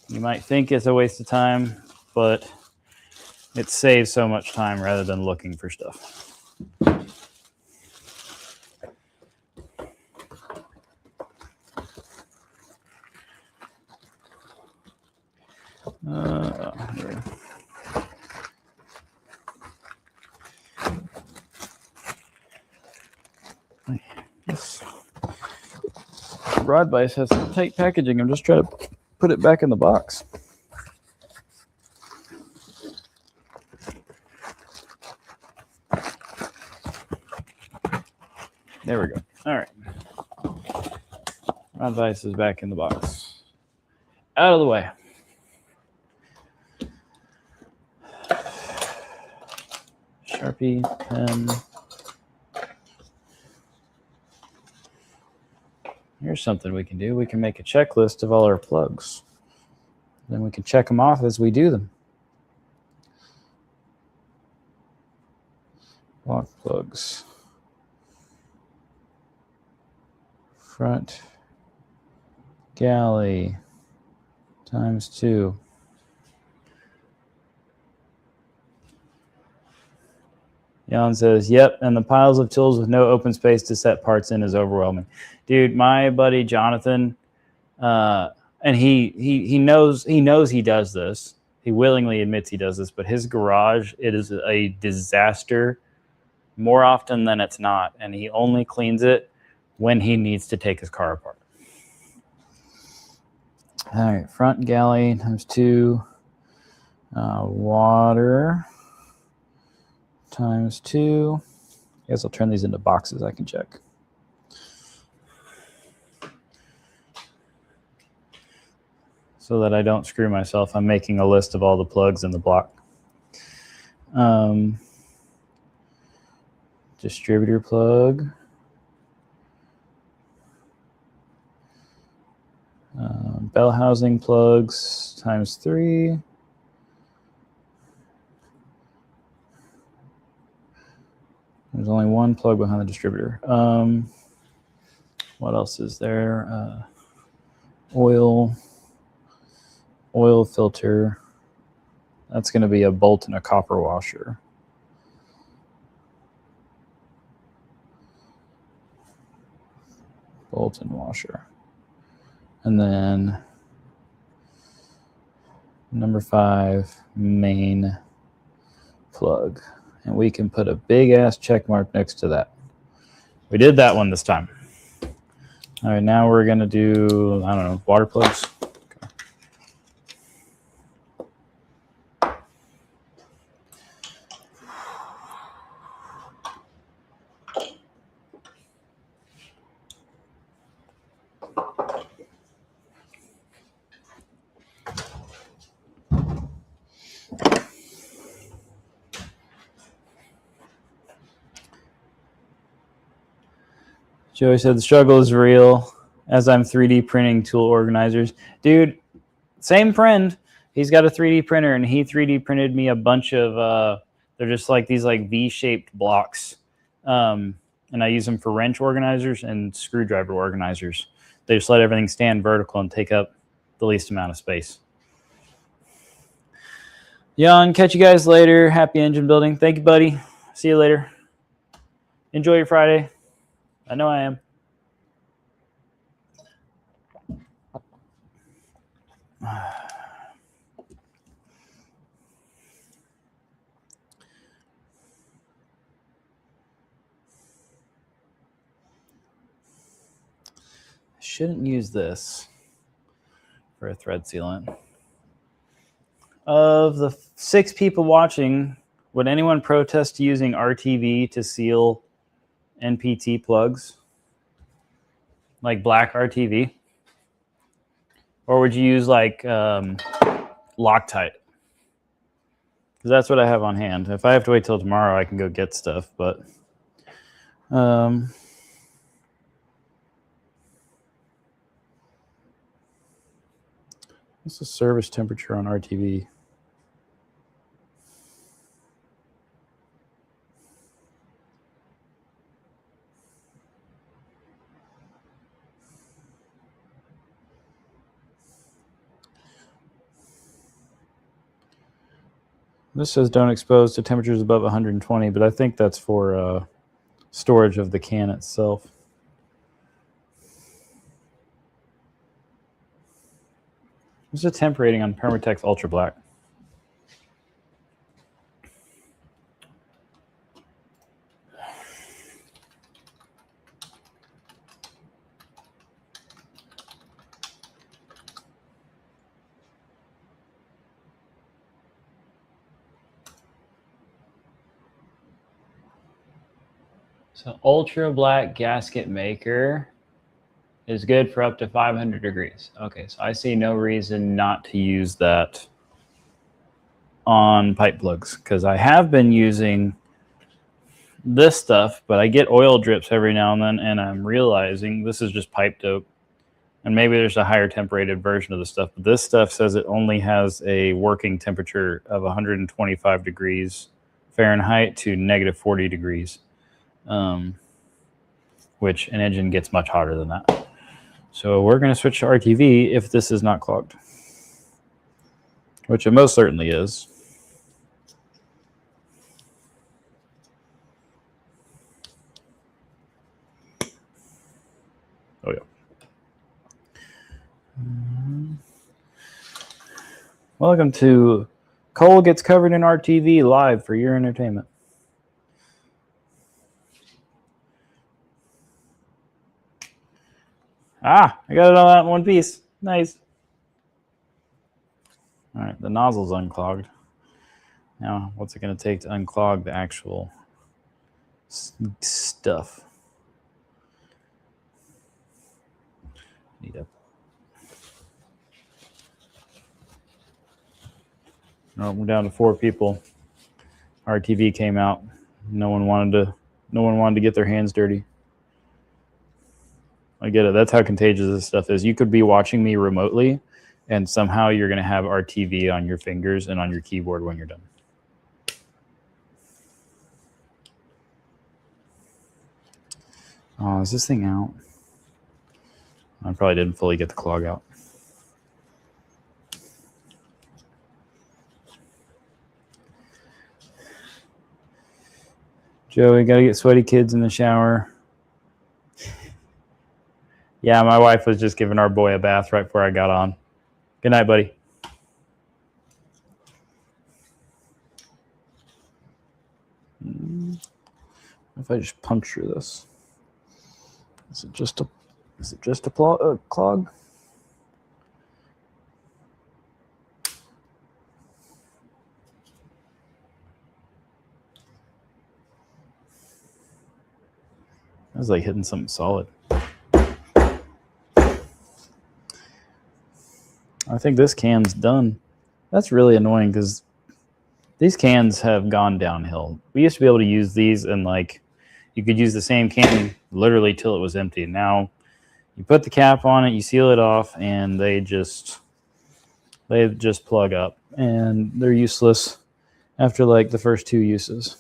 You might think it's a waste of time, but it saves so much time rather than looking for stuff. This rod vise has some tight packaging. I'm just trying to put it back in the box. There we go. All right. Rod vise is back in the box. Out of the way. Sharpie, pen. Here's something we can do. We can make a checklist of all our plugs. Then we can check them off as we do them. Block plugs. Front galley ×2. Jan says, yep, and the piles of tools with no open space to set parts in is overwhelming. Dude, my buddy Jonathan, and he knows he does this. He willingly admits he does this, but his garage, it is a disaster more often than it's not, and he only cleans it when he needs to take his car apart. All right, front galley ×2, water ×2. I guess I'll turn these into boxes I can check. So that I don't screw myself, I'm making a list of all the plugs in the block. Distributor plug. Bell housing plugs ×3. There's only one plug behind the distributor. What else is there? Oil filter. That's going to be a bolt and a copper washer. Bolt and washer. And then number 5, main plug. And we can put a big ass check mark next to that. We did that one this time. All right, now we're going to do, I don't know, water plugs. Joey said the struggle is real as I'm 3D printing tool organizers. Dude, same friend. He's got a 3D printer, and he 3D printed me a bunch of, they're just like these like V-shaped blocks. And I use them for wrench organizers and screwdriver organizers. They just let everything stand vertical and take up the least amount of space. Jan, catch you guys later. Happy engine building. Thank you, buddy. See you later. Enjoy your Friday. I know I am. Shouldn't use this for a thread sealant. Of the 6 people watching, would anyone protest using RTV to seal NPT plugs? Like black RTV? Or would you use like Loctite? Because that's what I have on hand. If I have to wait till tomorrow, I can go get stuff, but what's the service temperature on RTV? This says don't expose to temperatures above 120, but I think that's for storage of the can itself. What's the temp rating on Permatex Ultra Black? So Ultra Black gasket maker is good for up to 500 degrees. Okay, so I see no reason not to use that on pipe plugs, because I have been using this stuff, but I get oil drips every now and then, and I'm realizing this is just pipe dope. And maybe there's a higher temperated version of the stuff, but this stuff says it only has a working temperature of 125 degrees Fahrenheit to negative 40 degrees. Which an engine gets much hotter than that. So we're going to switch to RTV if this is not clogged, which it most certainly is. Oh, yeah. Welcome to Cole Gets Covered in RTV live for your entertainment. Ah, I got it all out in one piece. Nice. All right, the nozzle's unclogged. Now, what's it going to take to unclog the actual stuff? Need a... Oh, we're down to 4 people. RTV came out. No one wanted to get their hands dirty. I get it. That's how contagious this stuff is. You could be watching me remotely, and somehow you're going to have RTV on your fingers and on your keyboard when you're done. Oh, is this thing out? I probably didn't fully get the clog out. Joey, got to get sweaty kids in the shower. Yeah, my wife was just giving our boy a bath right before I got on. Good night, buddy. If I just puncture this, is it just a clog? That was like hitting something solid. I think this can's done. That's really annoying because these cans have gone downhill. We used to be able to use these and like you could use the same can literally till it was empty. Now you put the cap on it, you seal it off, and they just They just plug up, and they're useless after like the first 2 uses.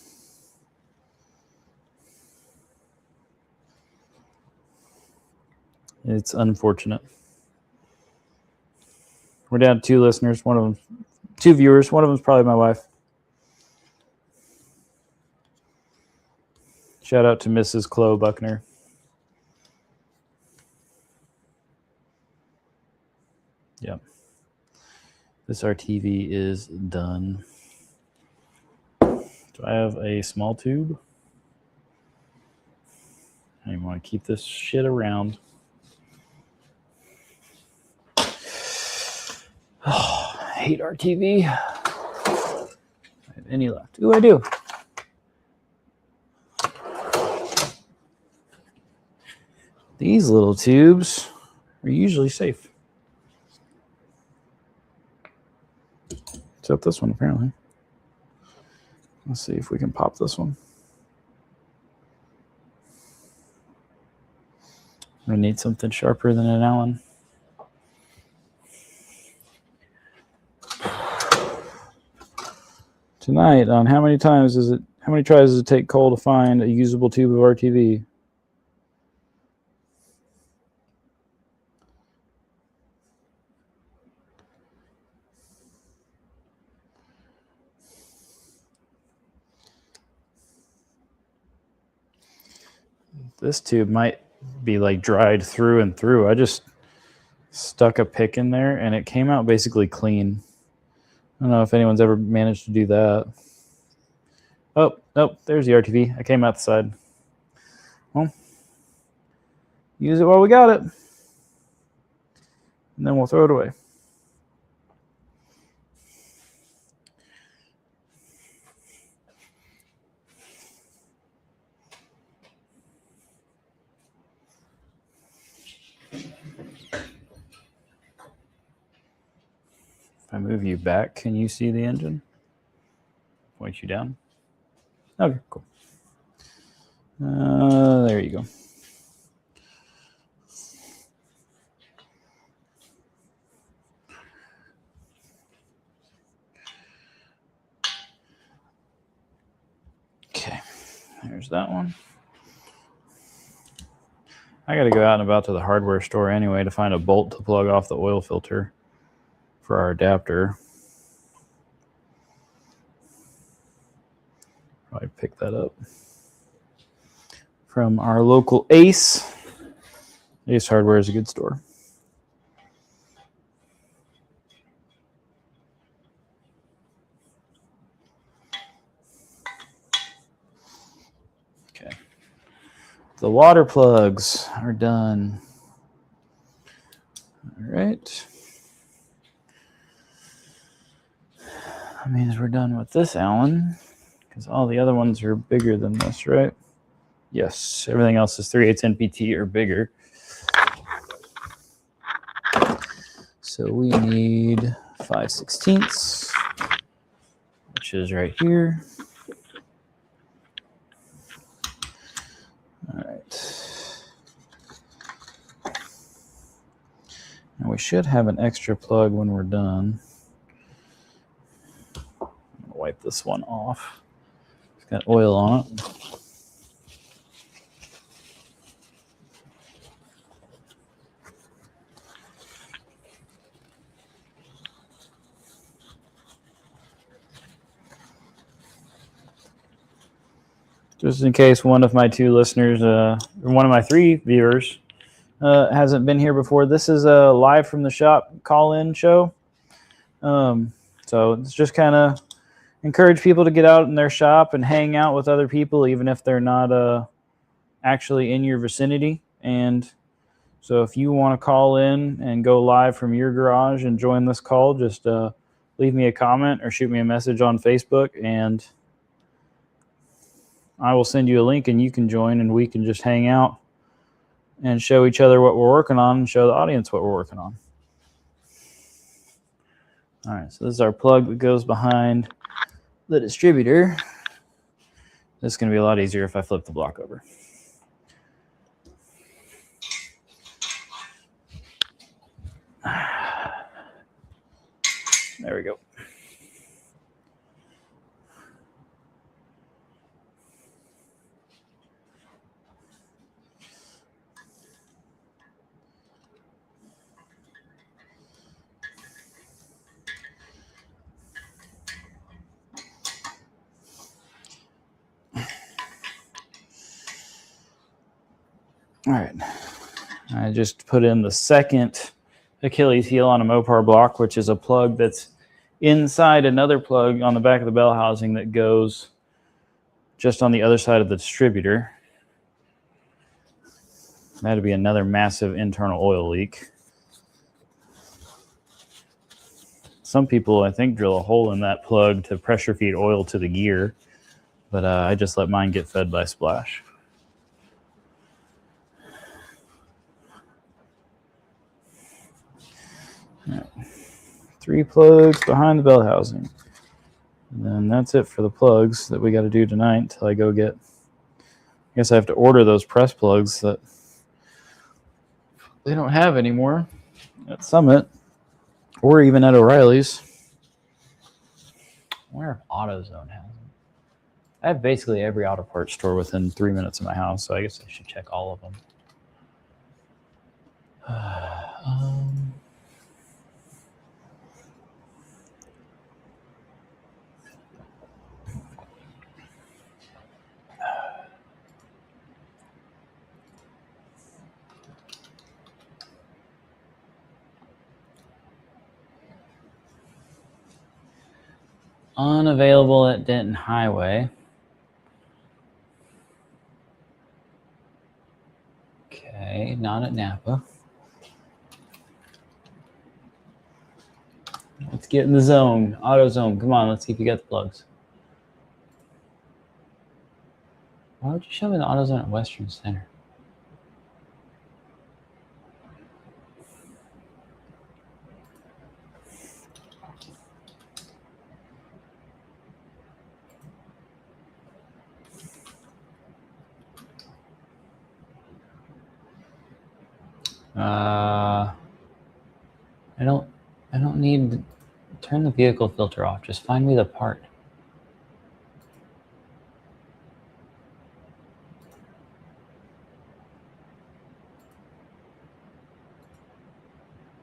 It's unfortunate. We're down to 2 listeners. 2 viewers. One of them's probably my wife. Shout out to Mrs. Cloe Buckner. Yep. This RTV is done. Do I have a small tube? I want to keep this shit around. Oh, I hate RTV. I have any left? Ooh, I do. These little tubes are usually safe. Except this one, apparently. Let's see if we can pop this one. We need something sharper than an Allen. Tonight, on how many tries does it take Cole to find a usable tube of RTV? This tube might be like dried through and through. I just stuck a pick in there and it came out basically clean. I don't know if anyone's ever managed to do that. Oh, nope, there's the RTV. I came out the side. Well, use it while we got it. And then we'll throw it away. If I move you back, can you see the engine? Point you down. Okay, cool. There you go. Okay, there's that one. I got to go out and about to the hardware store anyway to find a bolt to plug off the oil filter for our adapter. I picked that up from our local Ace. Ace Hardware is a good store. Okay. The water plugs are done. All right. That means we're done with this Allen, because all the other ones are bigger than this, right? Yes, everything else is 3/8 NPT or bigger. So we need 5/16, which is right here. All right. Now we should have an extra plug when we're done. I'm gonna wipe this one off. It's got oil on it. Just in case one of my 2 listeners, or one of my 3 viewers, hasn't been here before, this is a live from the shop call-in show. So it's just kind of encourage people to get out in their shop and hang out with other people, even if they're not actually in your vicinity. And so if you want to call in and go live from your garage and join this call, just leave me a comment or shoot me a message on Facebook, and I will send you a link and you can join, and we can just hang out and show each other what we're working on and show the audience what we're working on. All right, so this is our plug that goes behind the distributor. This is going to be a lot easier if I flip the block over. There we go. All right. I just put in the second Achilles heel on a Mopar block, which is a plug that's inside another plug on the back of the bell housing that goes just on the other side of the distributor. That'd be another massive internal oil leak. Some people, I think, drill a hole in that plug to pressure feed oil to the gear, but I just let mine get fed by splash. All right. 3 plugs behind the bell housing. And then that's it for the plugs that we got to do tonight until I go get... I guess I have to order those press plugs that they don't have anymore at Summit or even at O'Reilly's. I wonder if AutoZone has them. I have basically every auto parts store within 3 minutes of my house, so I guess I should check all of them. Unavailable at Denton Highway. Okay, not at Napa. Let's get in the zone. AutoZone, come on, let's see if you got the plugs. Why would you show me the AutoZone at Western Center? I don't need to turn the vehicle filter off. Just find me the part.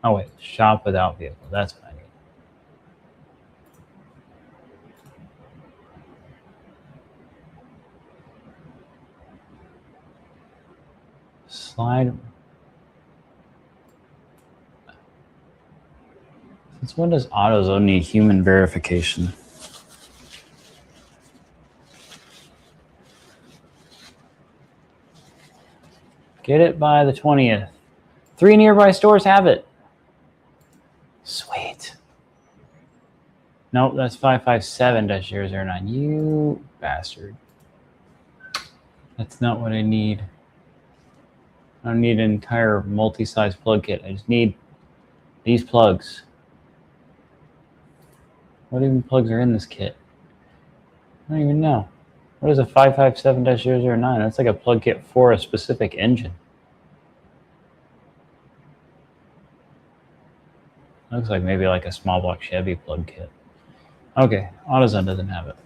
Oh wait, shop without vehicle. That's what I need. Slide. Since when does AutoZone need human verification? Get it by the 20th. 3 nearby stores have it. Sweet. Nope, that's 557-009. You bastard. That's not what I need. I don't need an entire multi-size plug kit. I just need these plugs. What even plugs are in this kit? I don't even know. What is a 557-009? That's like a plug kit for a specific engine. Looks like maybe like a small block Chevy plug kit. Okay, AutoZone doesn't have it.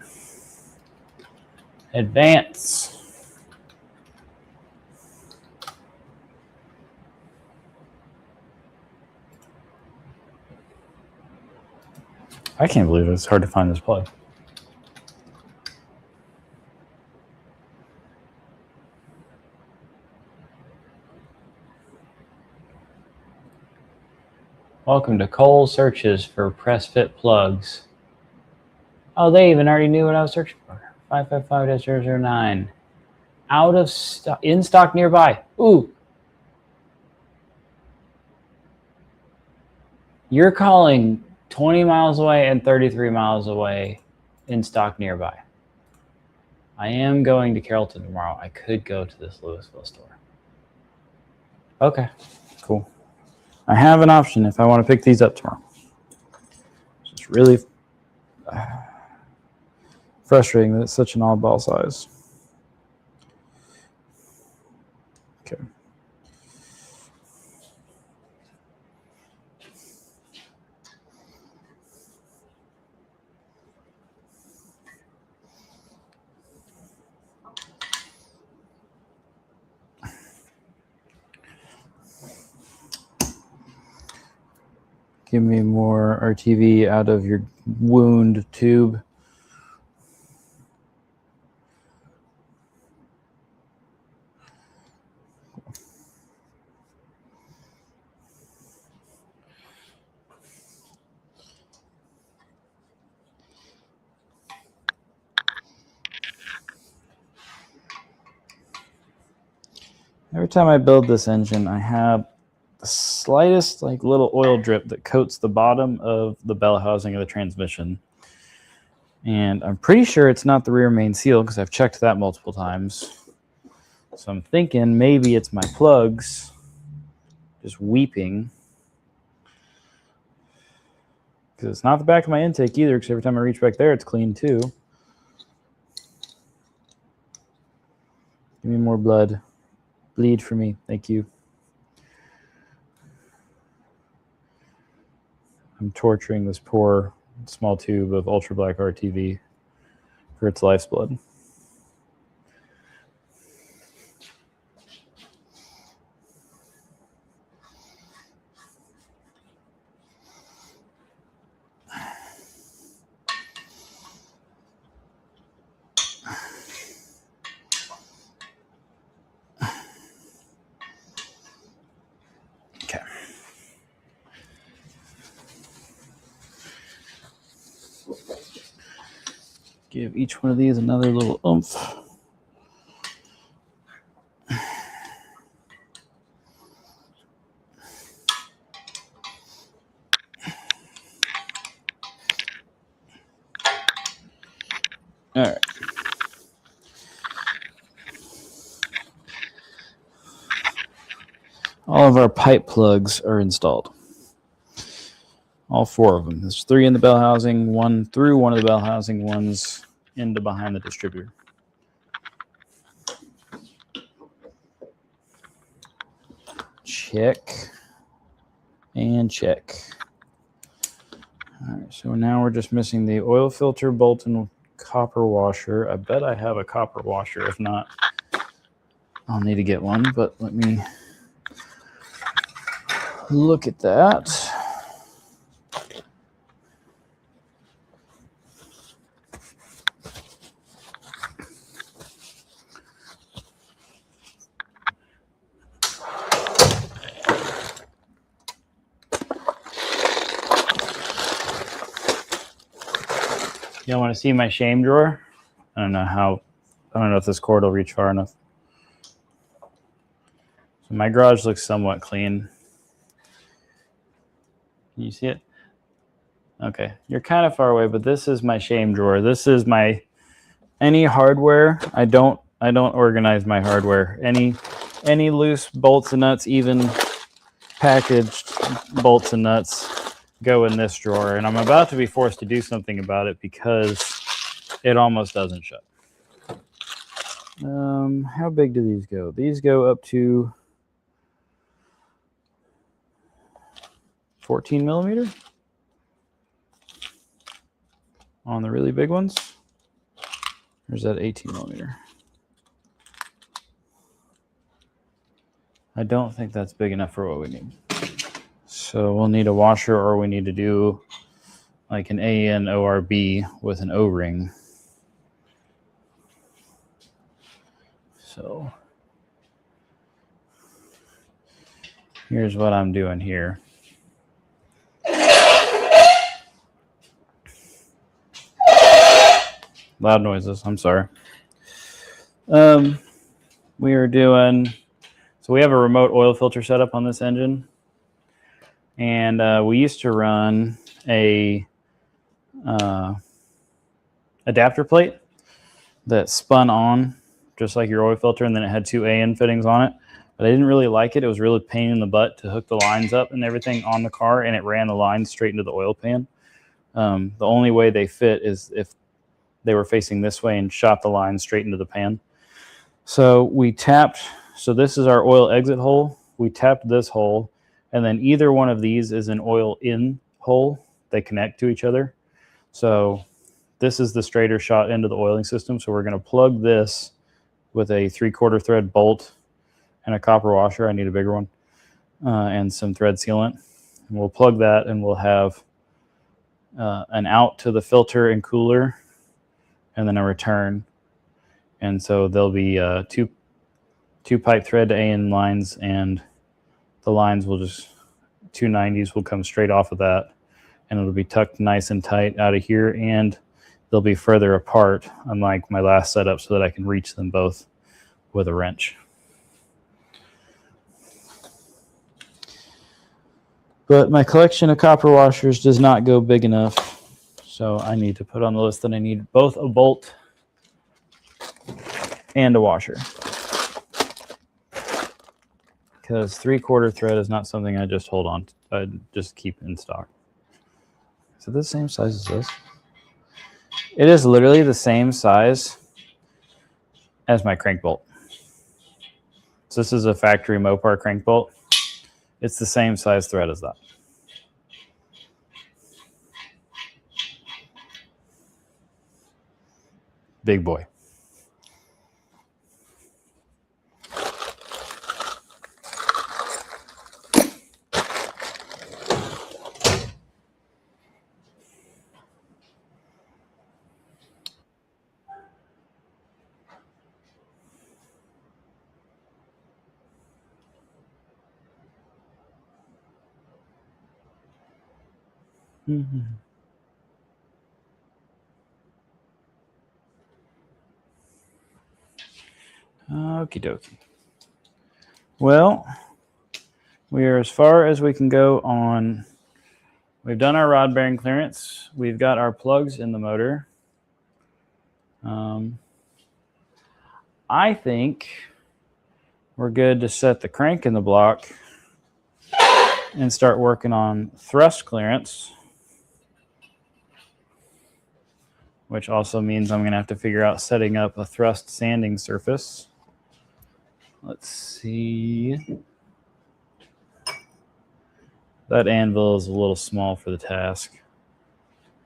Advance. I can't believe it's hard to find this plug. Welcome to Cole Searches for Press Fit Plugs. Oh, they even already knew what I was searching for. 555-009. Out of stock, in stock nearby. Ooh. You're calling 20 miles away and 33 miles away, in stock nearby. I am going to Carrollton tomorrow. I could go to this Louisville store. Okay, cool. I have an option if I want to pick these up tomorrow. It's really frustrating that it's such an oddball size. Okay. Give me more RTV out of your wound tube. Every time I build this engine, I have the slightest like little oil drip that coats the bottom of the bell housing of the transmission. And I'm pretty sure it's not the rear main seal because I've checked that multiple times. So I'm thinking maybe it's my plugs just weeping. Because it's not the back of my intake either, because every time I reach back there, it's clean too. Give me more blood. Bleed for me. Thank you. I'm torturing this poor small tube of ultra black RTV for its life's blood. Okay. Give each one of these another little oomph. All right. All of our pipe plugs are installed. All 4 of them. There's 3 in the bell housing, 1 through one of the bell housing, 1's into behind the distributor. Check and check. All right, so now we're just missing the oil filter, bolt, and copper washer. I bet I have a copper washer. If not, I'll need to get one, but let me look at that. You want to see my shame drawer? I don't know if this cord will reach far enough. So my garage looks somewhat clean. Can you see it? Okay, you're kind of far away, but this is my shame drawer. This is my any hardware. I don't organize my hardware. Any loose bolts and nuts, even packaged bolts and nuts, go in this drawer, and I'm about to be forced to do something about it because it almost doesn't shut. How big do these go? These go up to 14 millimeter on the really big ones. Or is that 18 millimeter? I don't think that's big enough for what we need. So we'll need a washer, or we need to do like an AN ORB with an O-ring. So here's what I'm doing here. Loud noises, I'm sorry. We are doing, so we have a remote oil filter setup on this engine. And we used to run a adapter plate that spun on just like your oil filter, and then it had 2 AN fittings on it. But I didn't really like it. It was really a pain in the butt to hook the lines up and everything on the car, and it ran the lines straight into the oil pan. The only way they fit is if they were facing this way and shot the line straight into the pan. So we tapped, so this is our oil exit hole. We tapped this hole, and then either one of these is an oil in hole. They connect to each other. So this is the straighter shot into the oiling system. So we're going to plug this with a 3/4 thread bolt and a copper washer. I need a bigger one, and some thread sealant. We'll plug that, and we'll have an out to the filter and cooler, and then a return. And so there'll be two pipe thread to AN lines, and the lines will just 290s will come straight off of that, and it'll be tucked nice and tight out of here, and they'll be further apart, unlike my last setup, so that I can reach them both with a wrench. But my collection of copper washers does not go big enough, so I need to put on the list that I need both a bolt and a washer. Because 3/4 thread is not something I just hold on to. I just keep in stock. Is it the same size as this? It is literally the same size as my crank bolt. So this is a factory Mopar crank bolt. It's the same size thread as that. Big boy. Okie dokie. Well, we are as far as we can go on. We've done our rod bearing clearance. We've got our plugs in the motor. I think we're good to set the crank in the block and start working on thrust clearance, which also means I'm going to have to figure out setting up a thrust sanding surface. Let's see. That anvil is a little small for the task.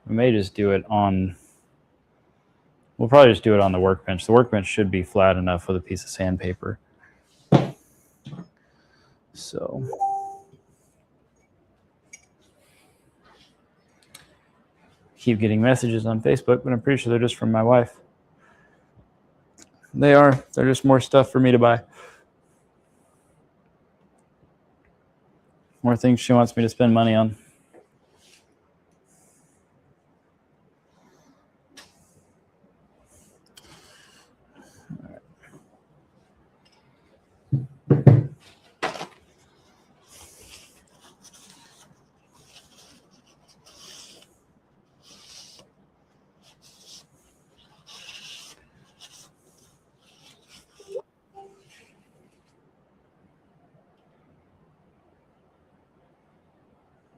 We may just do it on, we'll probably just do it on the workbench. The workbench should be flat enough with a piece of sandpaper. So keep getting messages on Facebook, but I'm pretty sure they're just from my wife. They are. They're just more stuff for me to buy. More things she wants me to spend money on.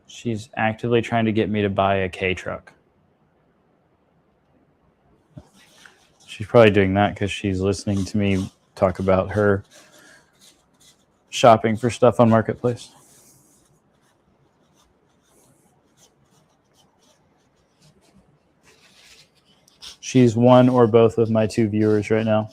She's actively trying to get me to buy a K truck. She's probably doing that because she's listening to me talk about her shopping for stuff on Marketplace. She's one or both of my 2 viewers right now.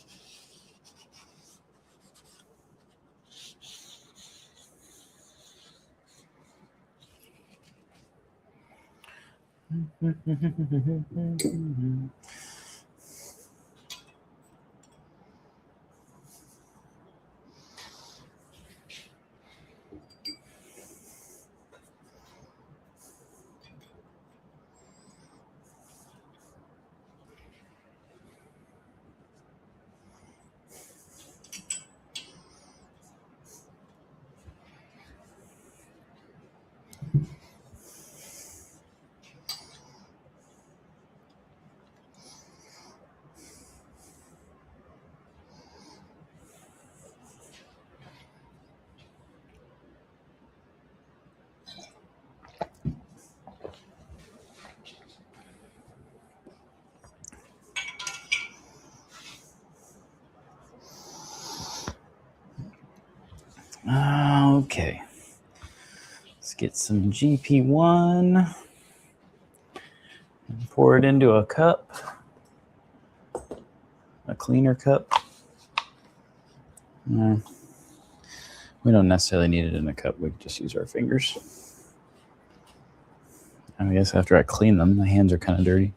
Okay, let's get some GP1 and pour it into a cup, a cleaner cup. We don't necessarily need it in a cup. We can just use our fingers. I guess after I clean them, my hands are kind of dirty.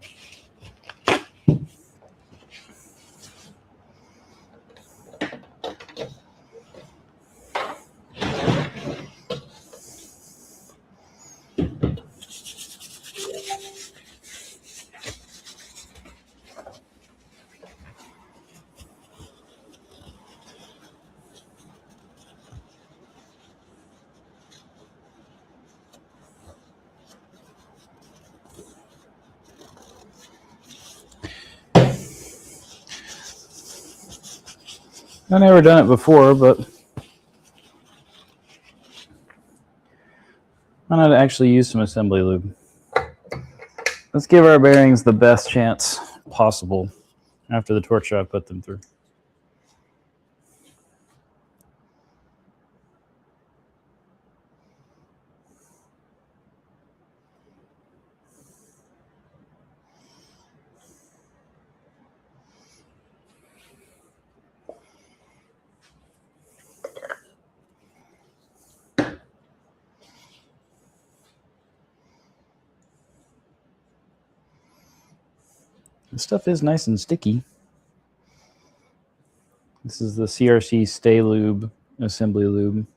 I've never done it before, but why not actually use some assembly lube? Let's give our bearings the best chance possible after the torture I put them through. This stuff is nice and sticky. This is the CRC Stay Lube assembly lube.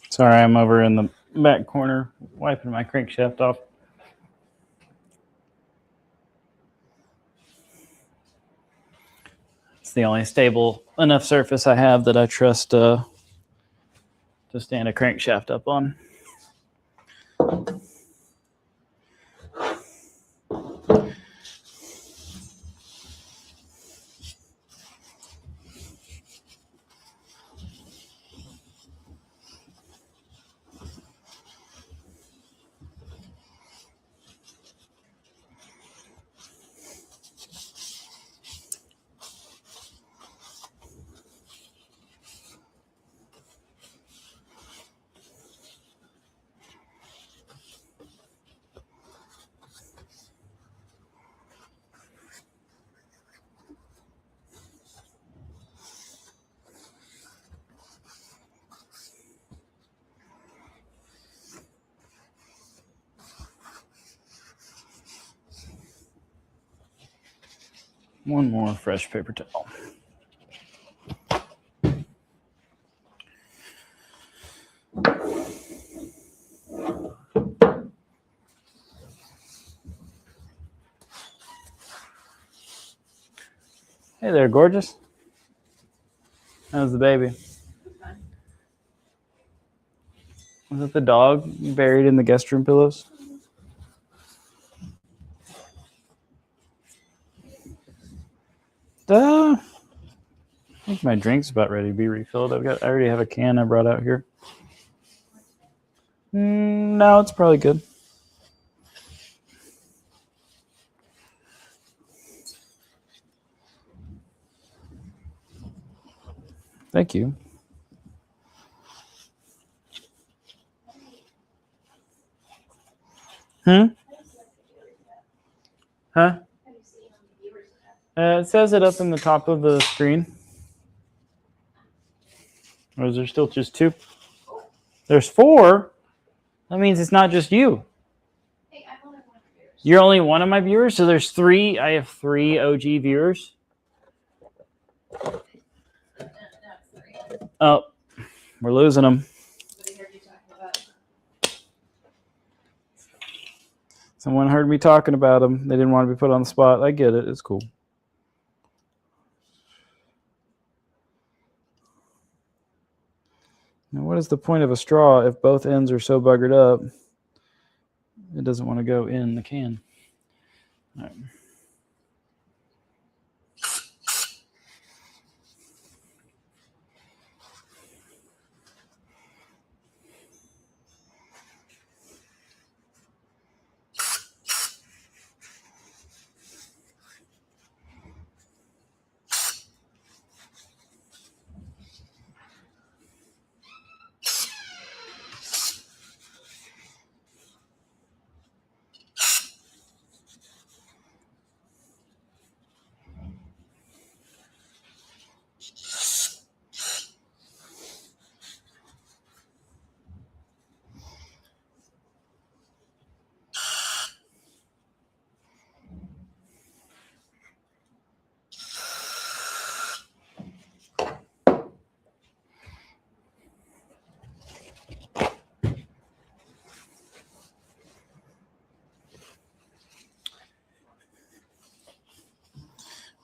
Sorry, I'm over in the back corner wiping my crankshaft off. It's the only stable enough surface I have that I trust to stand a crankshaft up on. One more fresh paper towel. Hey there, gorgeous. How's the baby? Was it the dog buried in the guest room pillows? I think my drink's about ready to be refilled. I already have a can I brought out here. No, it's probably good. Thank you. Huh? It says it up in the top of the screen. Or is there still just 2? There's 4? That means it's not just you. Hey, I'm only one of your viewers. You're only one of my viewers? So there's 3. I have 3 OG viewers. No, it's 3. Oh, we're losing them. But I heard you talking about Someone heard me talking about them. They didn't want to be put on the spot. I get it. It's cool. Now, what is the point of a straw if both ends are so buggered up it doesn't want to go in the can? All right.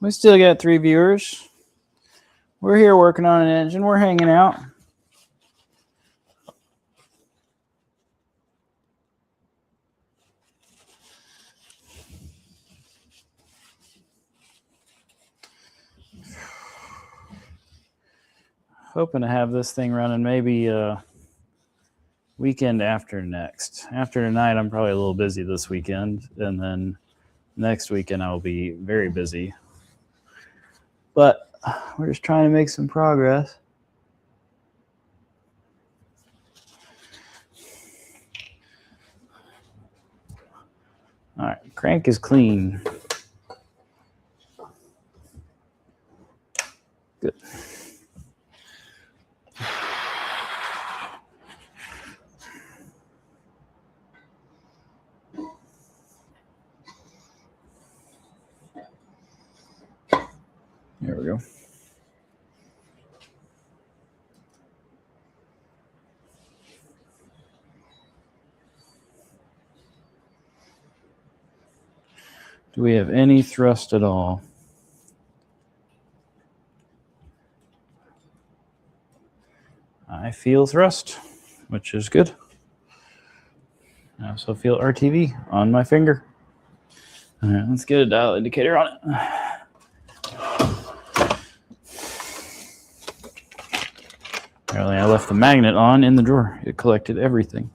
We still got 3 viewers. We're here working on an engine. We're hanging out. Hoping to have this thing running maybe weekend after next. After tonight, I'm probably a little busy this weekend. And then next weekend, I'll be very busy. But we're just trying to make some progress. All right, crank is clean. Good. There we go. Do we have any thrust at all? I feel thrust, which is good. I also feel RTV on my finger. All right, let's get a dial indicator on it. Apparently I left the magnet on in the drawer. It collected everything.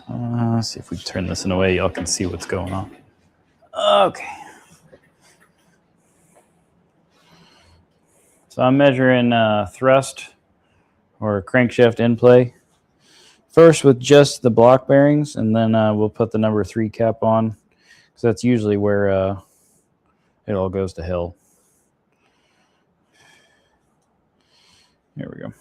Let's see if we turn this in a way y'all can see what's going on. Okay. So I'm measuring thrust or crankshaft in play. First with just the block bearings, and then we'll put the number 3 cap on, because that's usually where it all goes to hell. There we go.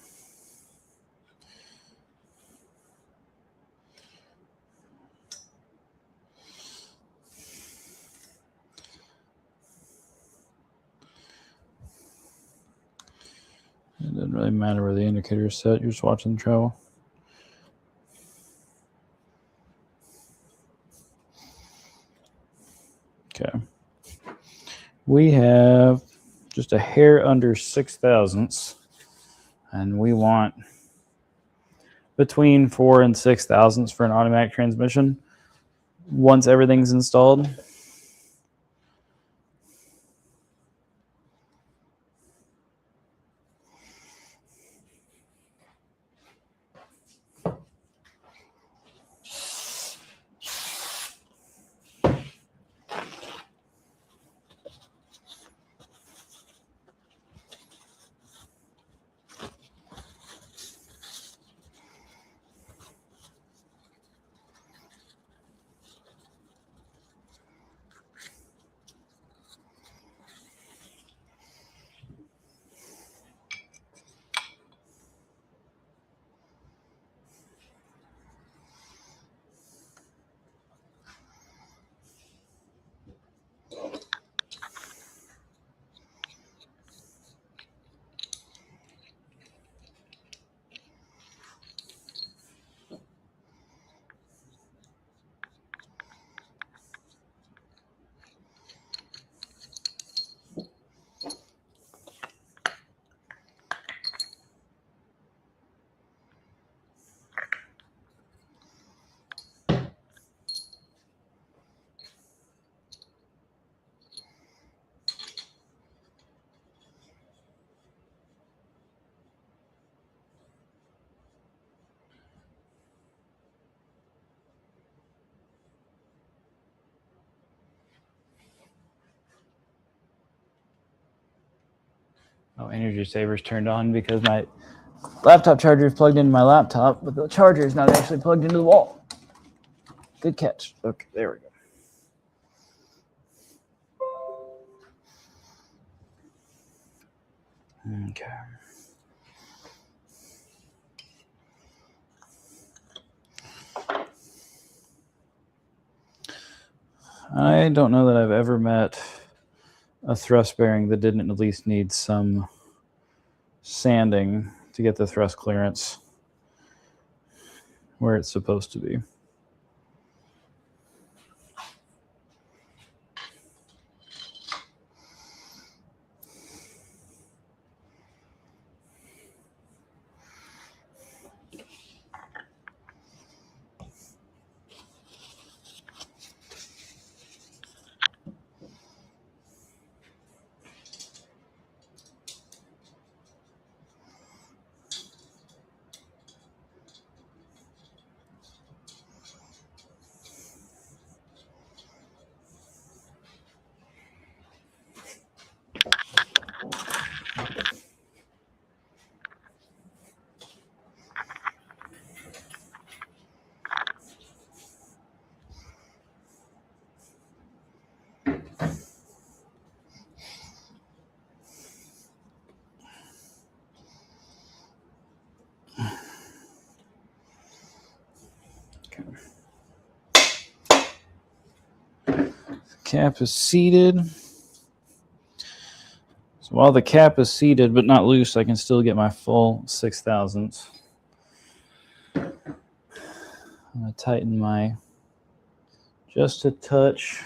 It doesn't really matter where the indicator is set. You're just watching the travel. Okay. We have just a hair under 6 thousandths, and we want between 4 and 6 thousandths for an automatic transmission once everything's installed. Oh, energy saver's turned on because my laptop charger is plugged into my laptop, but the charger is not actually plugged into the wall. Good catch. Okay, there we go. Okay. I don't know that I've ever met a thrust bearing that didn't at least need some sanding to get the thrust clearance where it's supposed to be. Cap is seated. So while the cap is seated but not loose, I can still get my full 6/1000. I'm going to tighten my just a touch.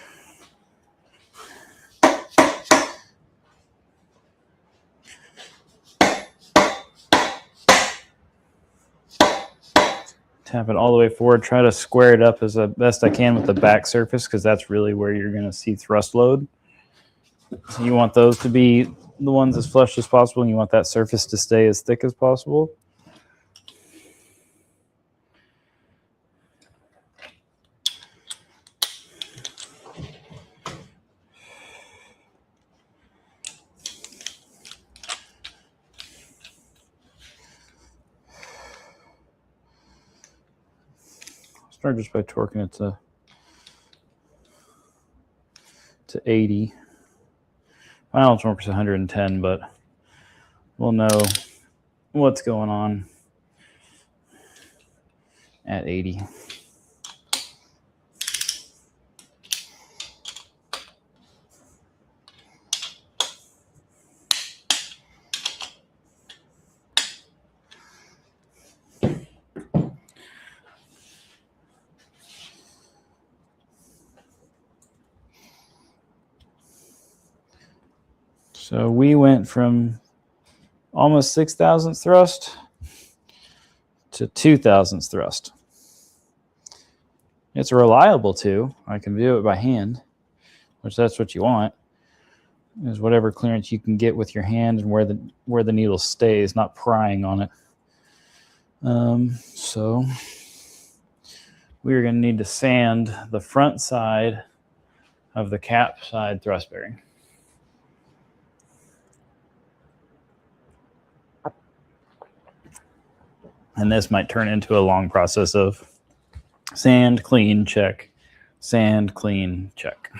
Tap it all the way forward. Try to square it up as best I can with the back surface because that's really where you're going to see thrust load. So you want those to be the ones as flush as possible, and you want that surface to stay as thick as possible. Start just by torquing it to 80. Final torque is 110, but we'll know what's going on at 80. So we went from almost 6/1000 thrust to 2/1000 thrust. It's reliable too. I can do it by hand, which that's what you want, is whatever clearance you can get with your hand and where the needle stays, not prying on it. So we're going to need to sand the front side of the cap side thrust bearing. And this might turn into a long process of sand, clean, check, sand, clean, check.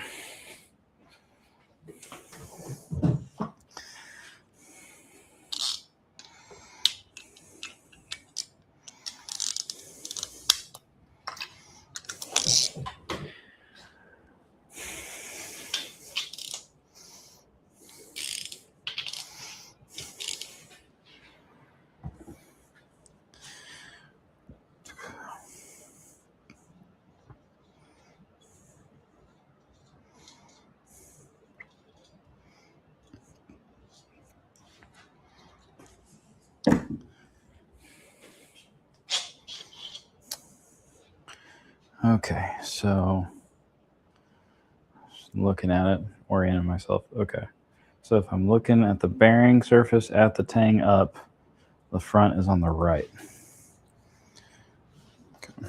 Okay, so looking at it, orienting myself. Okay, so if I'm looking at the bearing surface at the tang up, the front is on the right. Okay.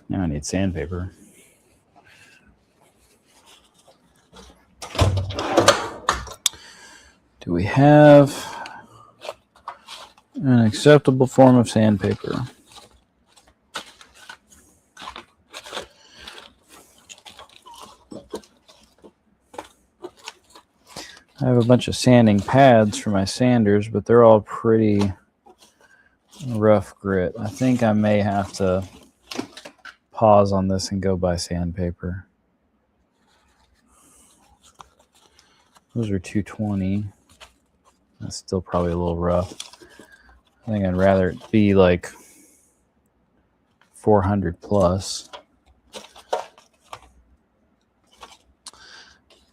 Now I need sandpaper. Do we have an acceptable form of sandpaper? I have a bunch of sanding pads for my sanders, but they're all pretty rough grit. I think I may have to pause on this and go buy sandpaper. Those are 220. That's still probably a little rough. I think I'd rather it be like 400 plus.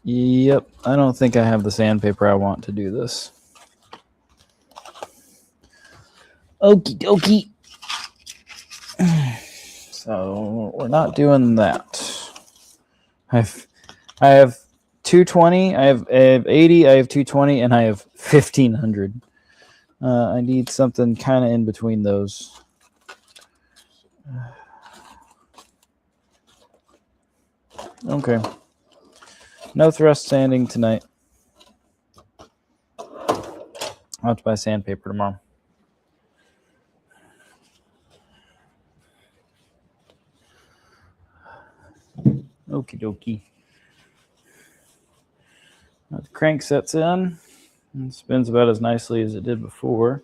Yep, I don't think I have the sandpaper I want to do this. Okie dokie. So we're not doing that. I have 220, I have 80, I have 220, and I have 1500. I need something kind of in between those. Okay. No thrust sanding tonight. I'll have to buy sandpaper tomorrow. Okie dokie. The crank sets in. It spins about as nicely as it did before.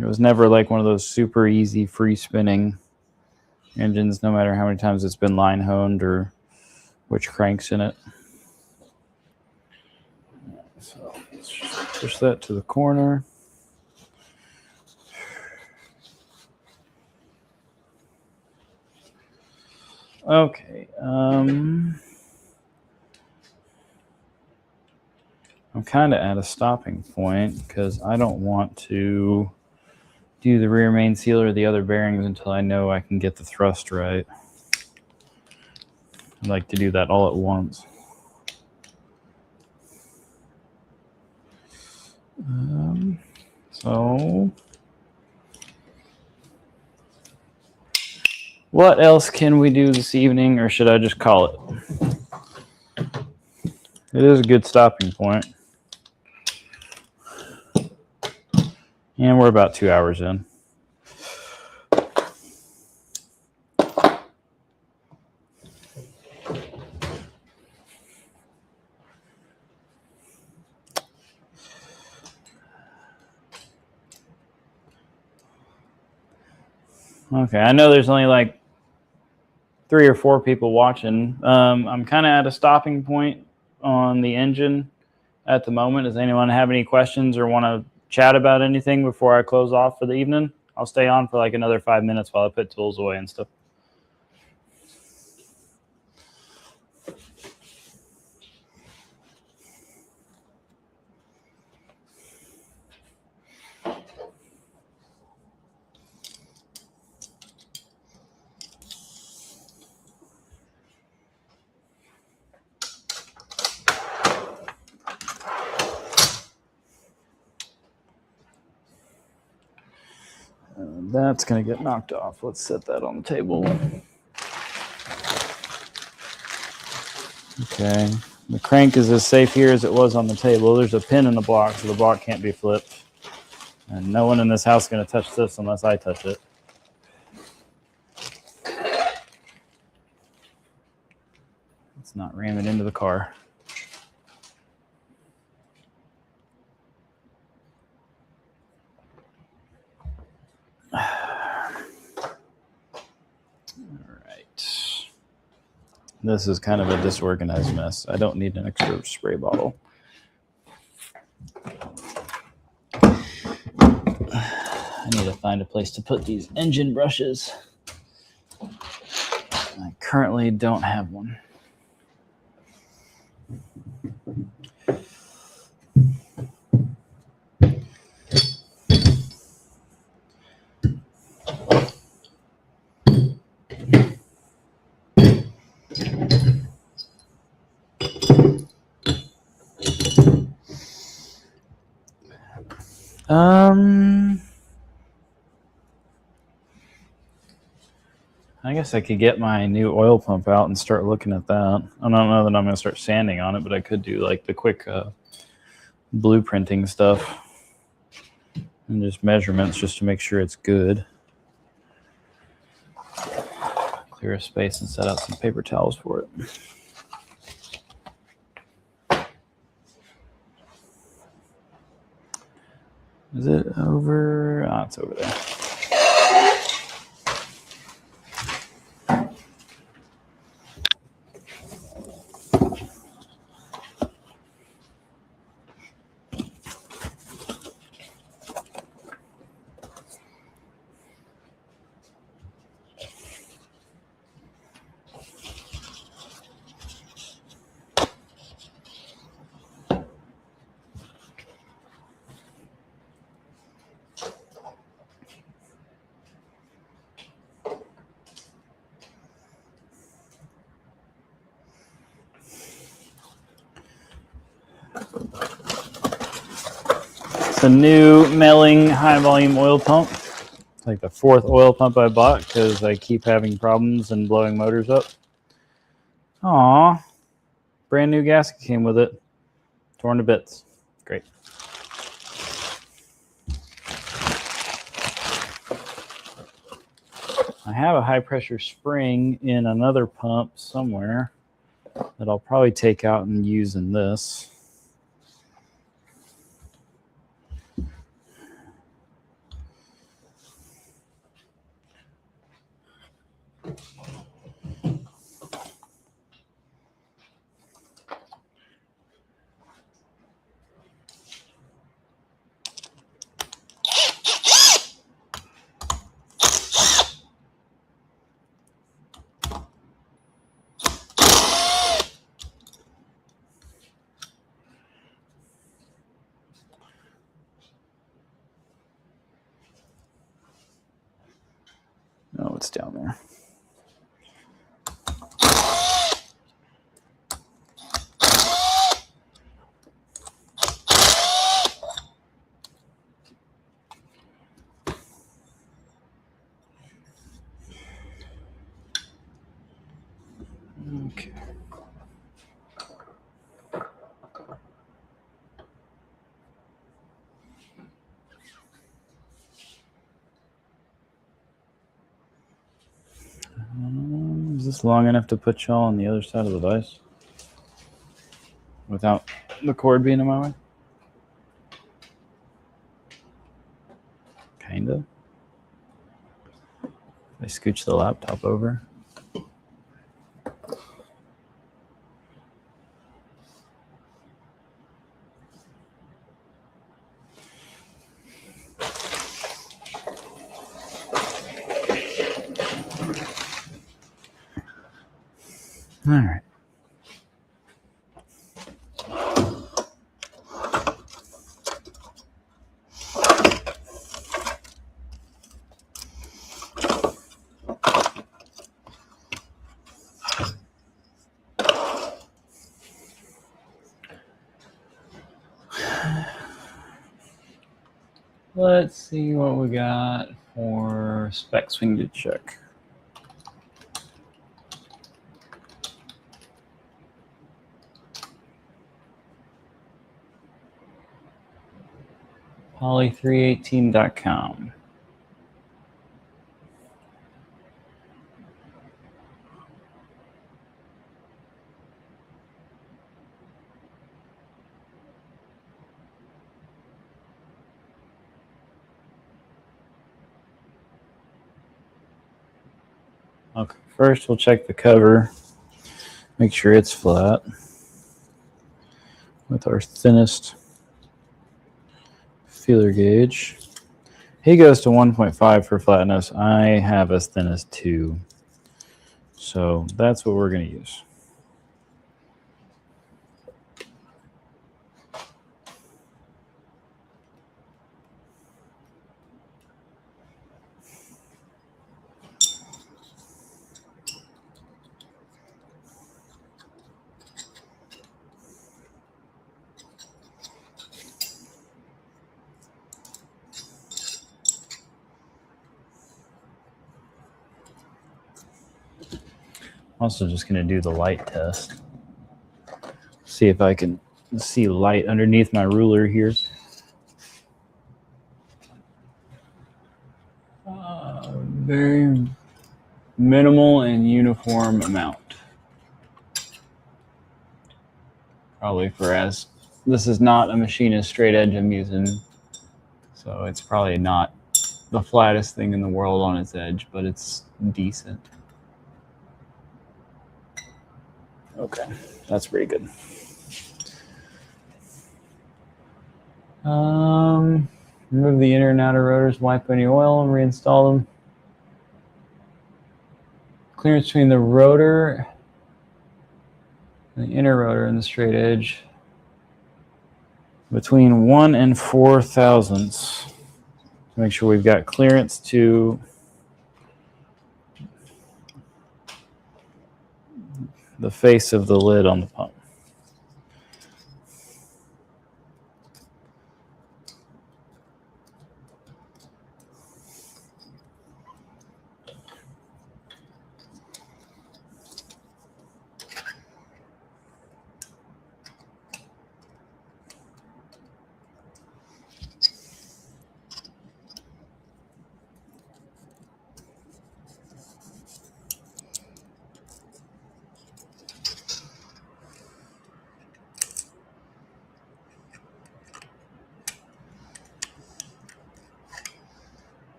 It was never like one of those super easy free spinning engines, no matter how many times it's been line honed or which crank's in it. So let's just push that to the corner. Okay. I'm kind of at a stopping point because I don't want to do the rear main seal or the other bearings until I know I can get the thrust right. I'd like to do that all at once. So what else can we do this evening, or should I just call it? It is a good stopping point. And we're about 2 hours in. Okay, I know there's only like 3 or 4 people watching. I'm kind of at a stopping point on the engine at the moment. Does anyone have any questions or want to chat about anything before I close off for the evening? I'll stay on for like another 5 minutes while I put tools away and stuff. That's going to get knocked off. Let's set that on the table. Okay. The crank is as safe here as it was on the table. There's a pin in the block, so the block can't be flipped. And no one in this house is going to touch this unless I touch it. Let's not ram it into the car. This is kind of a disorganized mess. I don't need an extra spray bottle. I need to find a place to put these engine brushes. I currently don't have one. I guess I could get my new oil pump out and start looking at that. I don't know that I'm going to start sanding on it, but I could do like the quick blueprinting stuff and just measurements just to make sure it's good. Clear a space and set out some paper towels for it. Is it over? Oh, it's over there. It's a new Melling high volume oil pump. It's like the 4th oil pump I bought because I keep having problems and blowing motors up. Aw, brand new gasket came with it. Torn to bits. Great. I have a high pressure spring in another pump somewhere that I'll probably take out and use in this. Oh, it's down there. Okay. Is this long enough to put y'all on the other side of the vise without the cord being in my way? Kinda. I scooch the laptop over. All right. Let's see what we got for specs we need to check. Poly318.com. Okay, first we'll check the cover, make sure it's flat with our thinnest feeler gauge. He goes to 1.5 for flatness. I have as thin as 2. So that's what we're going to use. also just going to do the light test. See if I can see light underneath my ruler here. Very minimal and uniform amount. Probably for as this is not a machinist straight edge I'm using, so it's probably not the flattest thing in the world on its edge, but it's decent. Okay, that's pretty good. Remove the inner and outer rotors, wipe any oil, and reinstall them. Clearance between the rotor and the inner rotor and the straight edge between 1 and 4 thousandths. To make sure we've got clearance to the face of the lid on the pump.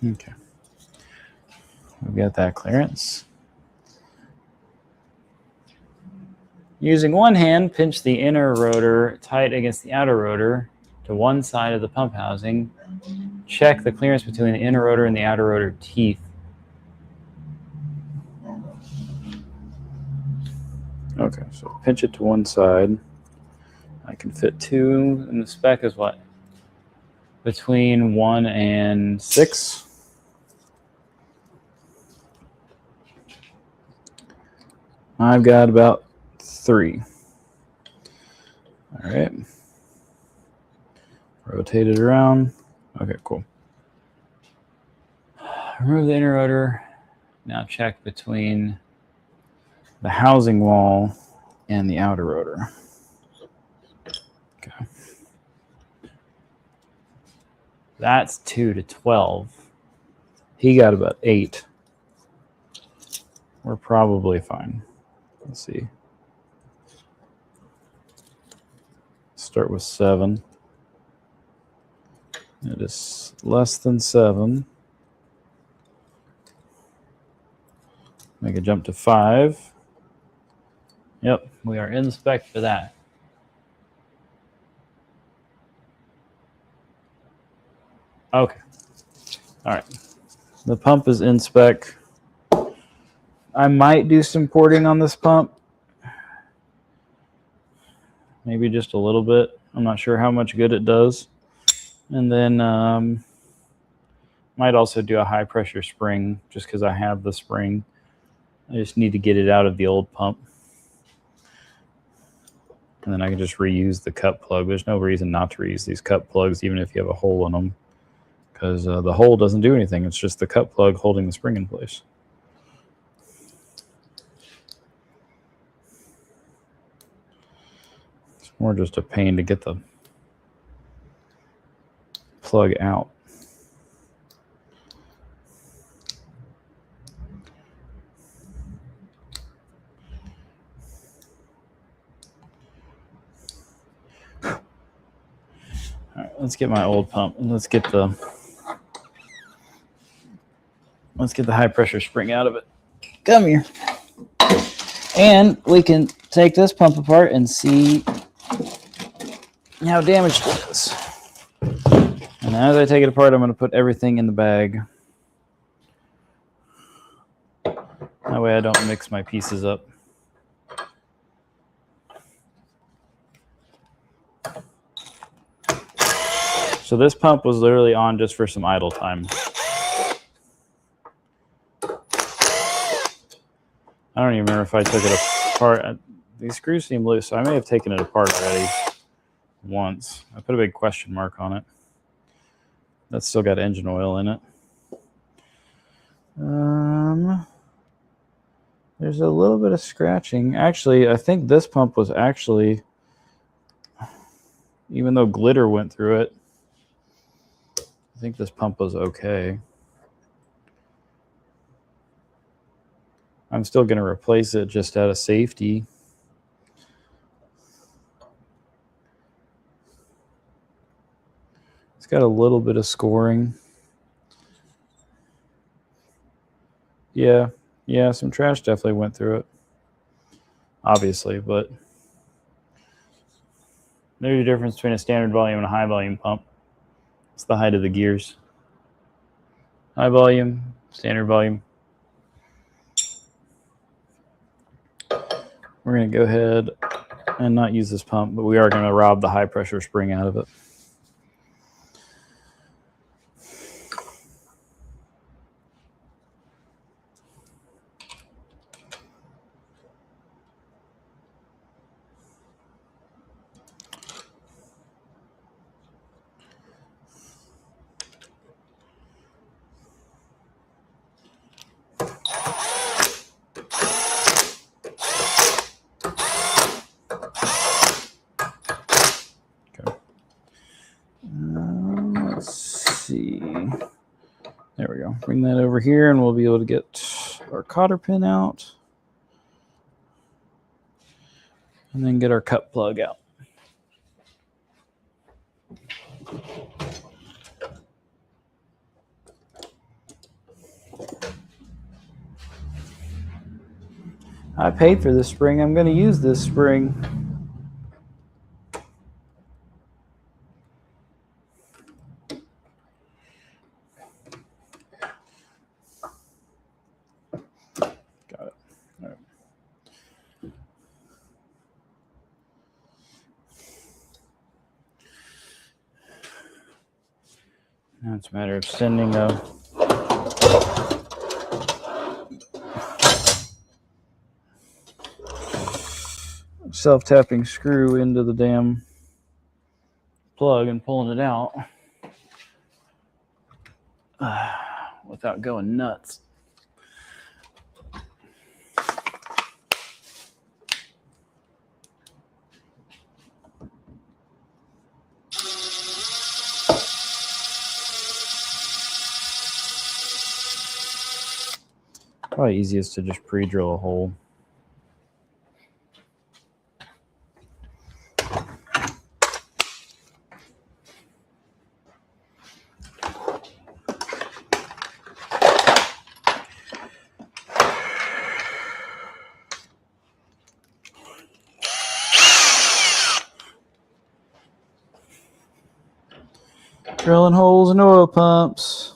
Okay, we've got that clearance. Using one hand, pinch the inner rotor tight against the outer rotor to one side of the pump housing. Check the clearance between the inner rotor and the outer rotor teeth. Okay, so pinch it to one side. I can fit 2, and the spec is what? Between 1 and 6. I've got about 3. All right. Rotate it around. Okay, cool. Remove the inner rotor. Now check between the housing wall and the outer rotor. Okay. That's 2 to 12. He got about 8. We're probably fine. Let's see. Start with 7. It is less than 7. Make a jump to 5. Yep, we are in the spec for that. Okay. All right. The pump is in spec. I might do some porting on this pump. Maybe just a little bit. I'm not sure how much good it does. And then might also do a high pressure spring just because I have the spring. I just need to get it out of the old pump. And then I can just reuse the cup plug. There's no reason not to reuse these cup plugs even if you have a hole in them, because the hole doesn't do anything. It's just the cup plug holding the spring in place. It's more just a pain to get the plug out. All right, let's get my old pump and let's get the high pressure spring out of it. Come here. And we can take this pump apart and see how damaged it is. And as I take it apart, I'm going to put everything in the bag. That way I don't mix my pieces up. So this pump was literally on just for some idle time. I don't even remember if I took it apart. These screws seem loose, so I may have taken it apart already once. I put a big question mark on it. That's still got engine oil in it. There's a little bit of scratching. Actually, I think this pump was actually, even though glitter went through it, I think this pump was okay. I'm still going to replace it just out of safety. It's got a little bit of scoring. Yeah, some trash definitely went through it. Obviously, but there's a difference between a standard volume and a high volume pump. It's the height of the gears. High volume, standard volume. We're going to go ahead and not use this pump, but we are going to rob the high pressure spring out of it. Let's see. There we go. Bring that over here and we'll be able to get our cotter pin out. And then get our cut plug out. I paid for this spring. I'm going to use this spring. Got it. All right. Now it's a matter of sending a self-tapping screw into the damn plug and pulling it out without going nuts. Probably easiest to just pre-drill a hole. Drilling holes in oil pumps.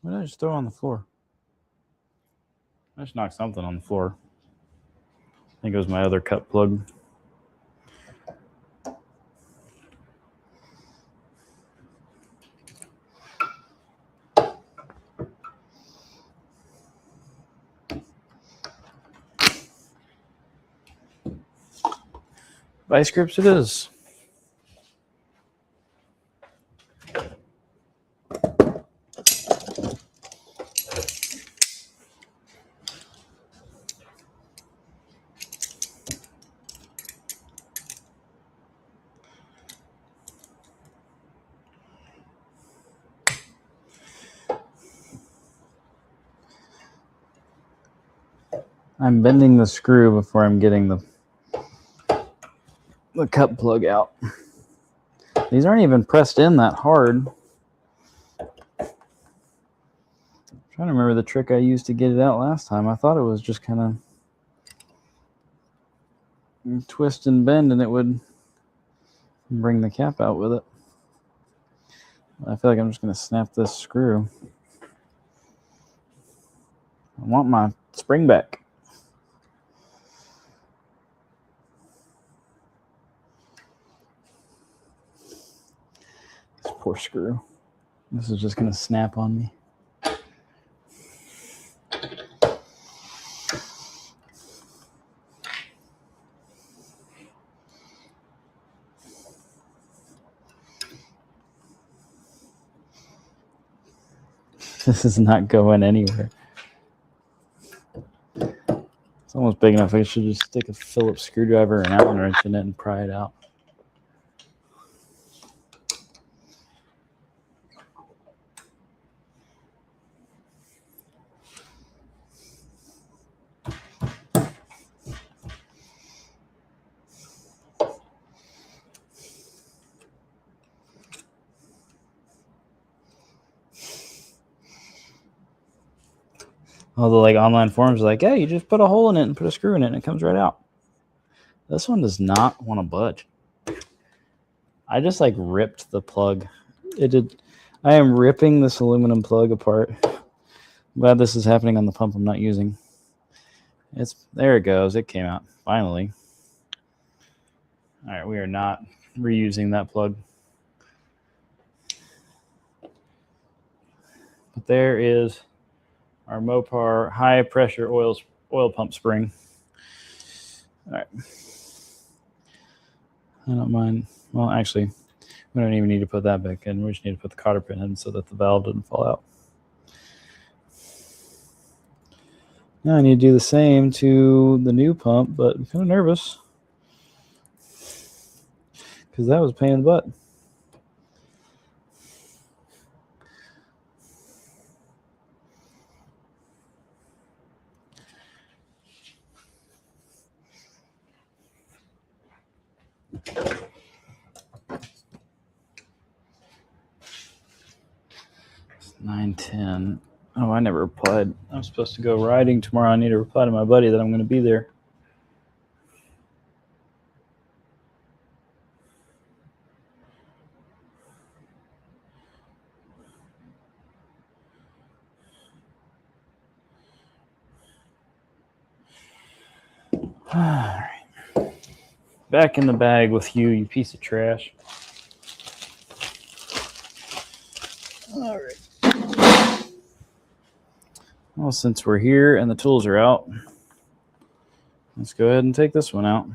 What did I just throw on the floor? I just knocked something on the floor. I think it was my other cut plug. Vice grips it is. I'm bending the screw before I'm getting the cut plug out. These aren't even pressed in that hard. I'm Trying to remember the trick I used to get it out last time. I thought it was just kind of twist and bend and it would bring the cap out with it. I feel like I'm just going to snap this screw. I want my spring back. This poor screw. This is just going to snap on me. This is not going anywhere. It's almost big enough. I should just stick a Phillips screwdriver or an Allen wrench in it and pry it out. All the like online forums are like, yeah, you just put a hole in it and put a screw in it and it comes right out. This one does not want to budge. I just like ripped the plug. It did. I am ripping this aluminum plug apart. I'm glad this is happening on the pump I'm not using. There it goes. It came out finally. All right, we are not reusing that plug. But there is our Mopar high pressure oil pump spring. All right. I don't mind. Well, actually, we don't even need to put that back in. We just need to put the cotter pin in so that the valve doesn't fall out. Now I need to do the same to the new pump, but I'm kind of nervous because that was a pain in the butt. It's 9:10. Oh, I never replied. I'm supposed to go riding tomorrow. I need to reply to my buddy that I'm going to be there. All right. Back in the bag with you, you piece of trash. All right. Well, since we're here and the tools are out, let's go ahead and take this one out.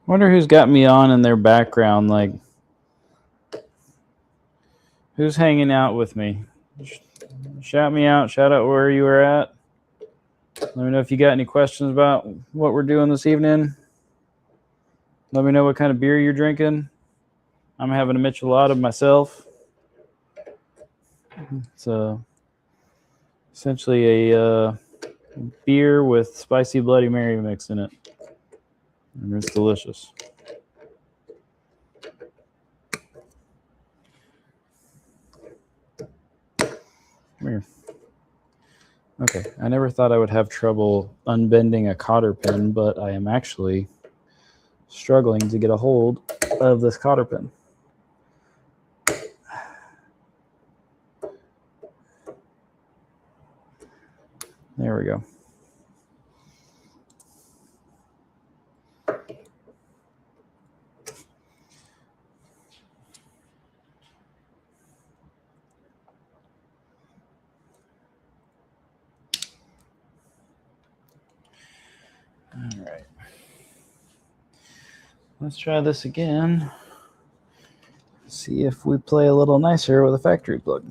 Wonder who's got me on in their background, like who's hanging out with me. Shout me out, shout out where you were at. Let me know if you got any questions about what we're doing this evening. Let me know what kind of beer you're drinking. I'm having a Michelada myself. It's essentially a beer with spicy Bloody Mary mix in it. And it's delicious. Come here. Okay, I never thought I would have trouble unbending a cotter pin, but I am actually struggling to get a hold of this cotter pin. There we go. All right. Let's try this again. See if we play a little nicer with a factory plug.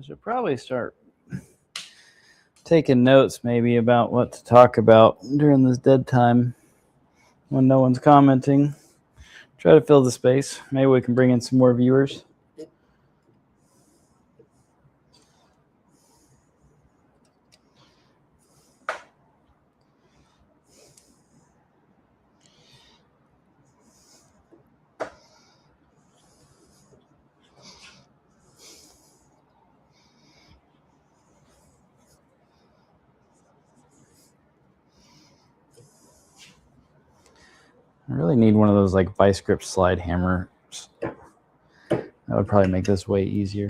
should probably start taking notes maybe about what to talk about during this dead time when no one's commenting. Try to fill the space. Maybe we can bring in some more viewers. I really need one of those like vice grip slide hammers. That would probably make this way easier.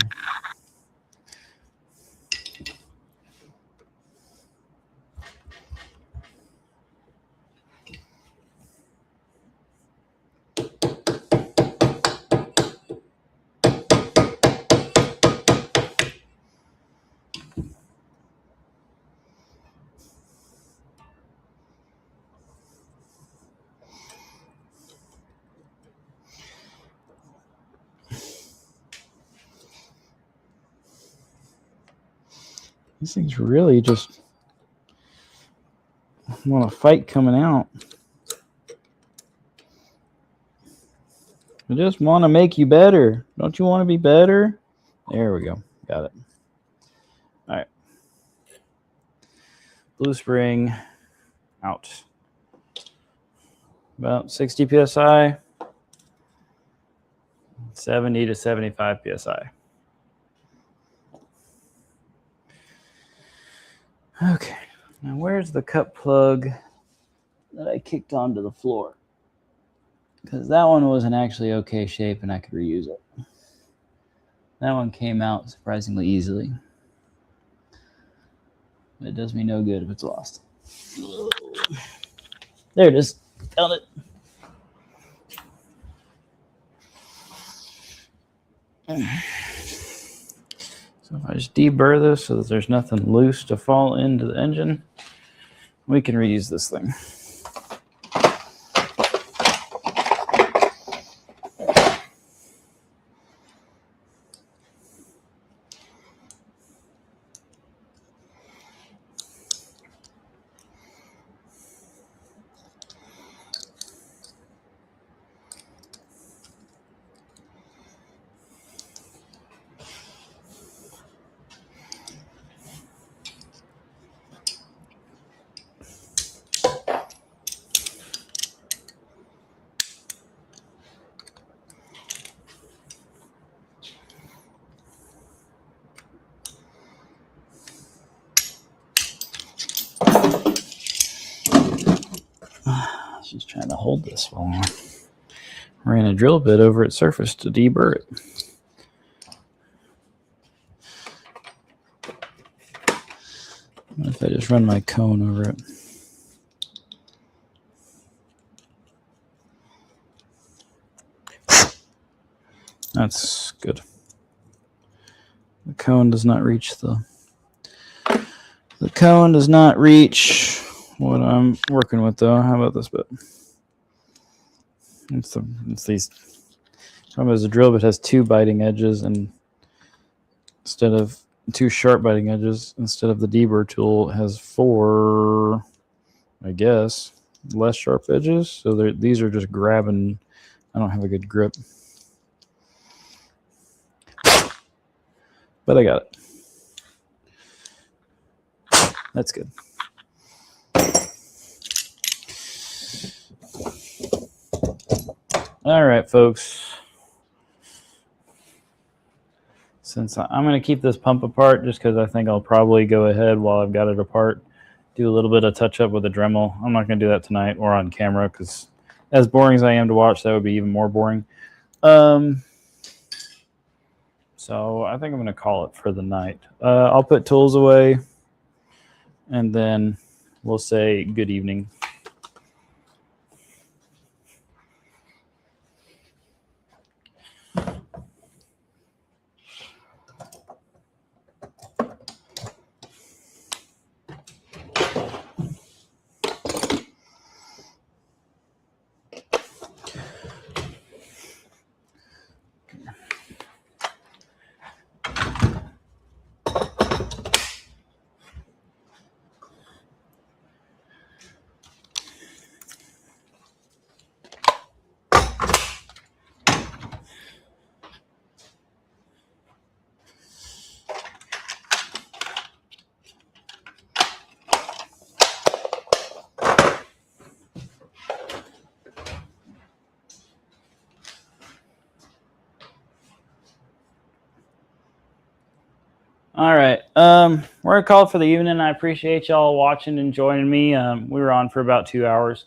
These things really just want to fight coming out. I just want to make you better. Don't you want to be better? There we go. Got it. All right. Blue spring out. About 60 psi. 70 to 75 psi. Okay, now where's the cup plug that I kicked onto the floor? Because that one was in actually okay shape and I could reuse it. That one came out surprisingly easily. But it does me no good if it's lost. There it is. Found it. So if I just deburr this so that there's nothing loose to fall into the engine, we can reuse this thing. She's trying to hold this while I ran a drill bit over its surface to deburr it. What if I just run my cone over it? That's good. The cone does not reach the cone does not reach what I'm working with though. How about this bit? It's these. Problem is the drill bit has two biting edges and instead of two sharp biting edges, instead of the deburr tool, it has four, I guess, less sharp edges. So these are just grabbing. I don't have a good grip. But I got it. That's good. All right, folks. Since I'm going to keep this pump apart just because I think I'll probably go ahead while I've got it apart, do a little bit of touch up with a Dremel. I'm not going to do that tonight or on camera because as boring as I am to watch, that would be even more boring. So I think I'm going to call it for the night. I'll put tools away and then we'll say good evening. All right. We're gonna call it for the evening. I appreciate y'all watching and joining me. We were on for about 2 hours.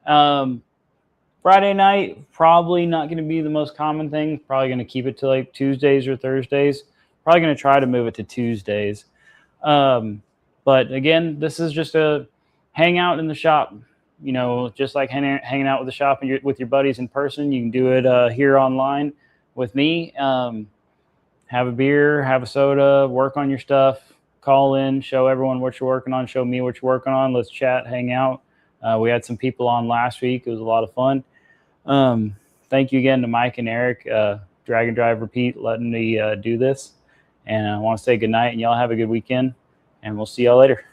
Friday night, probably not going to be the most common thing. Probably going to keep it to like Tuesdays or Thursdays. Probably going to try to move it to Tuesdays. But again, this is just a hangout in the shop. You know, just like hanging out with the shop and with your buddies in person. You can do it here online with me. Have a beer, have a soda, work on your stuff, call in, show everyone what you're working on, show me what you're working on. Let's chat, hang out. We had some people on last week. It was a lot of fun. Thank you again to Mike and Eric, Drag and Drive Repeat, letting me do this. And I want to say good night, and y'all have a good weekend, and we'll see y'all later.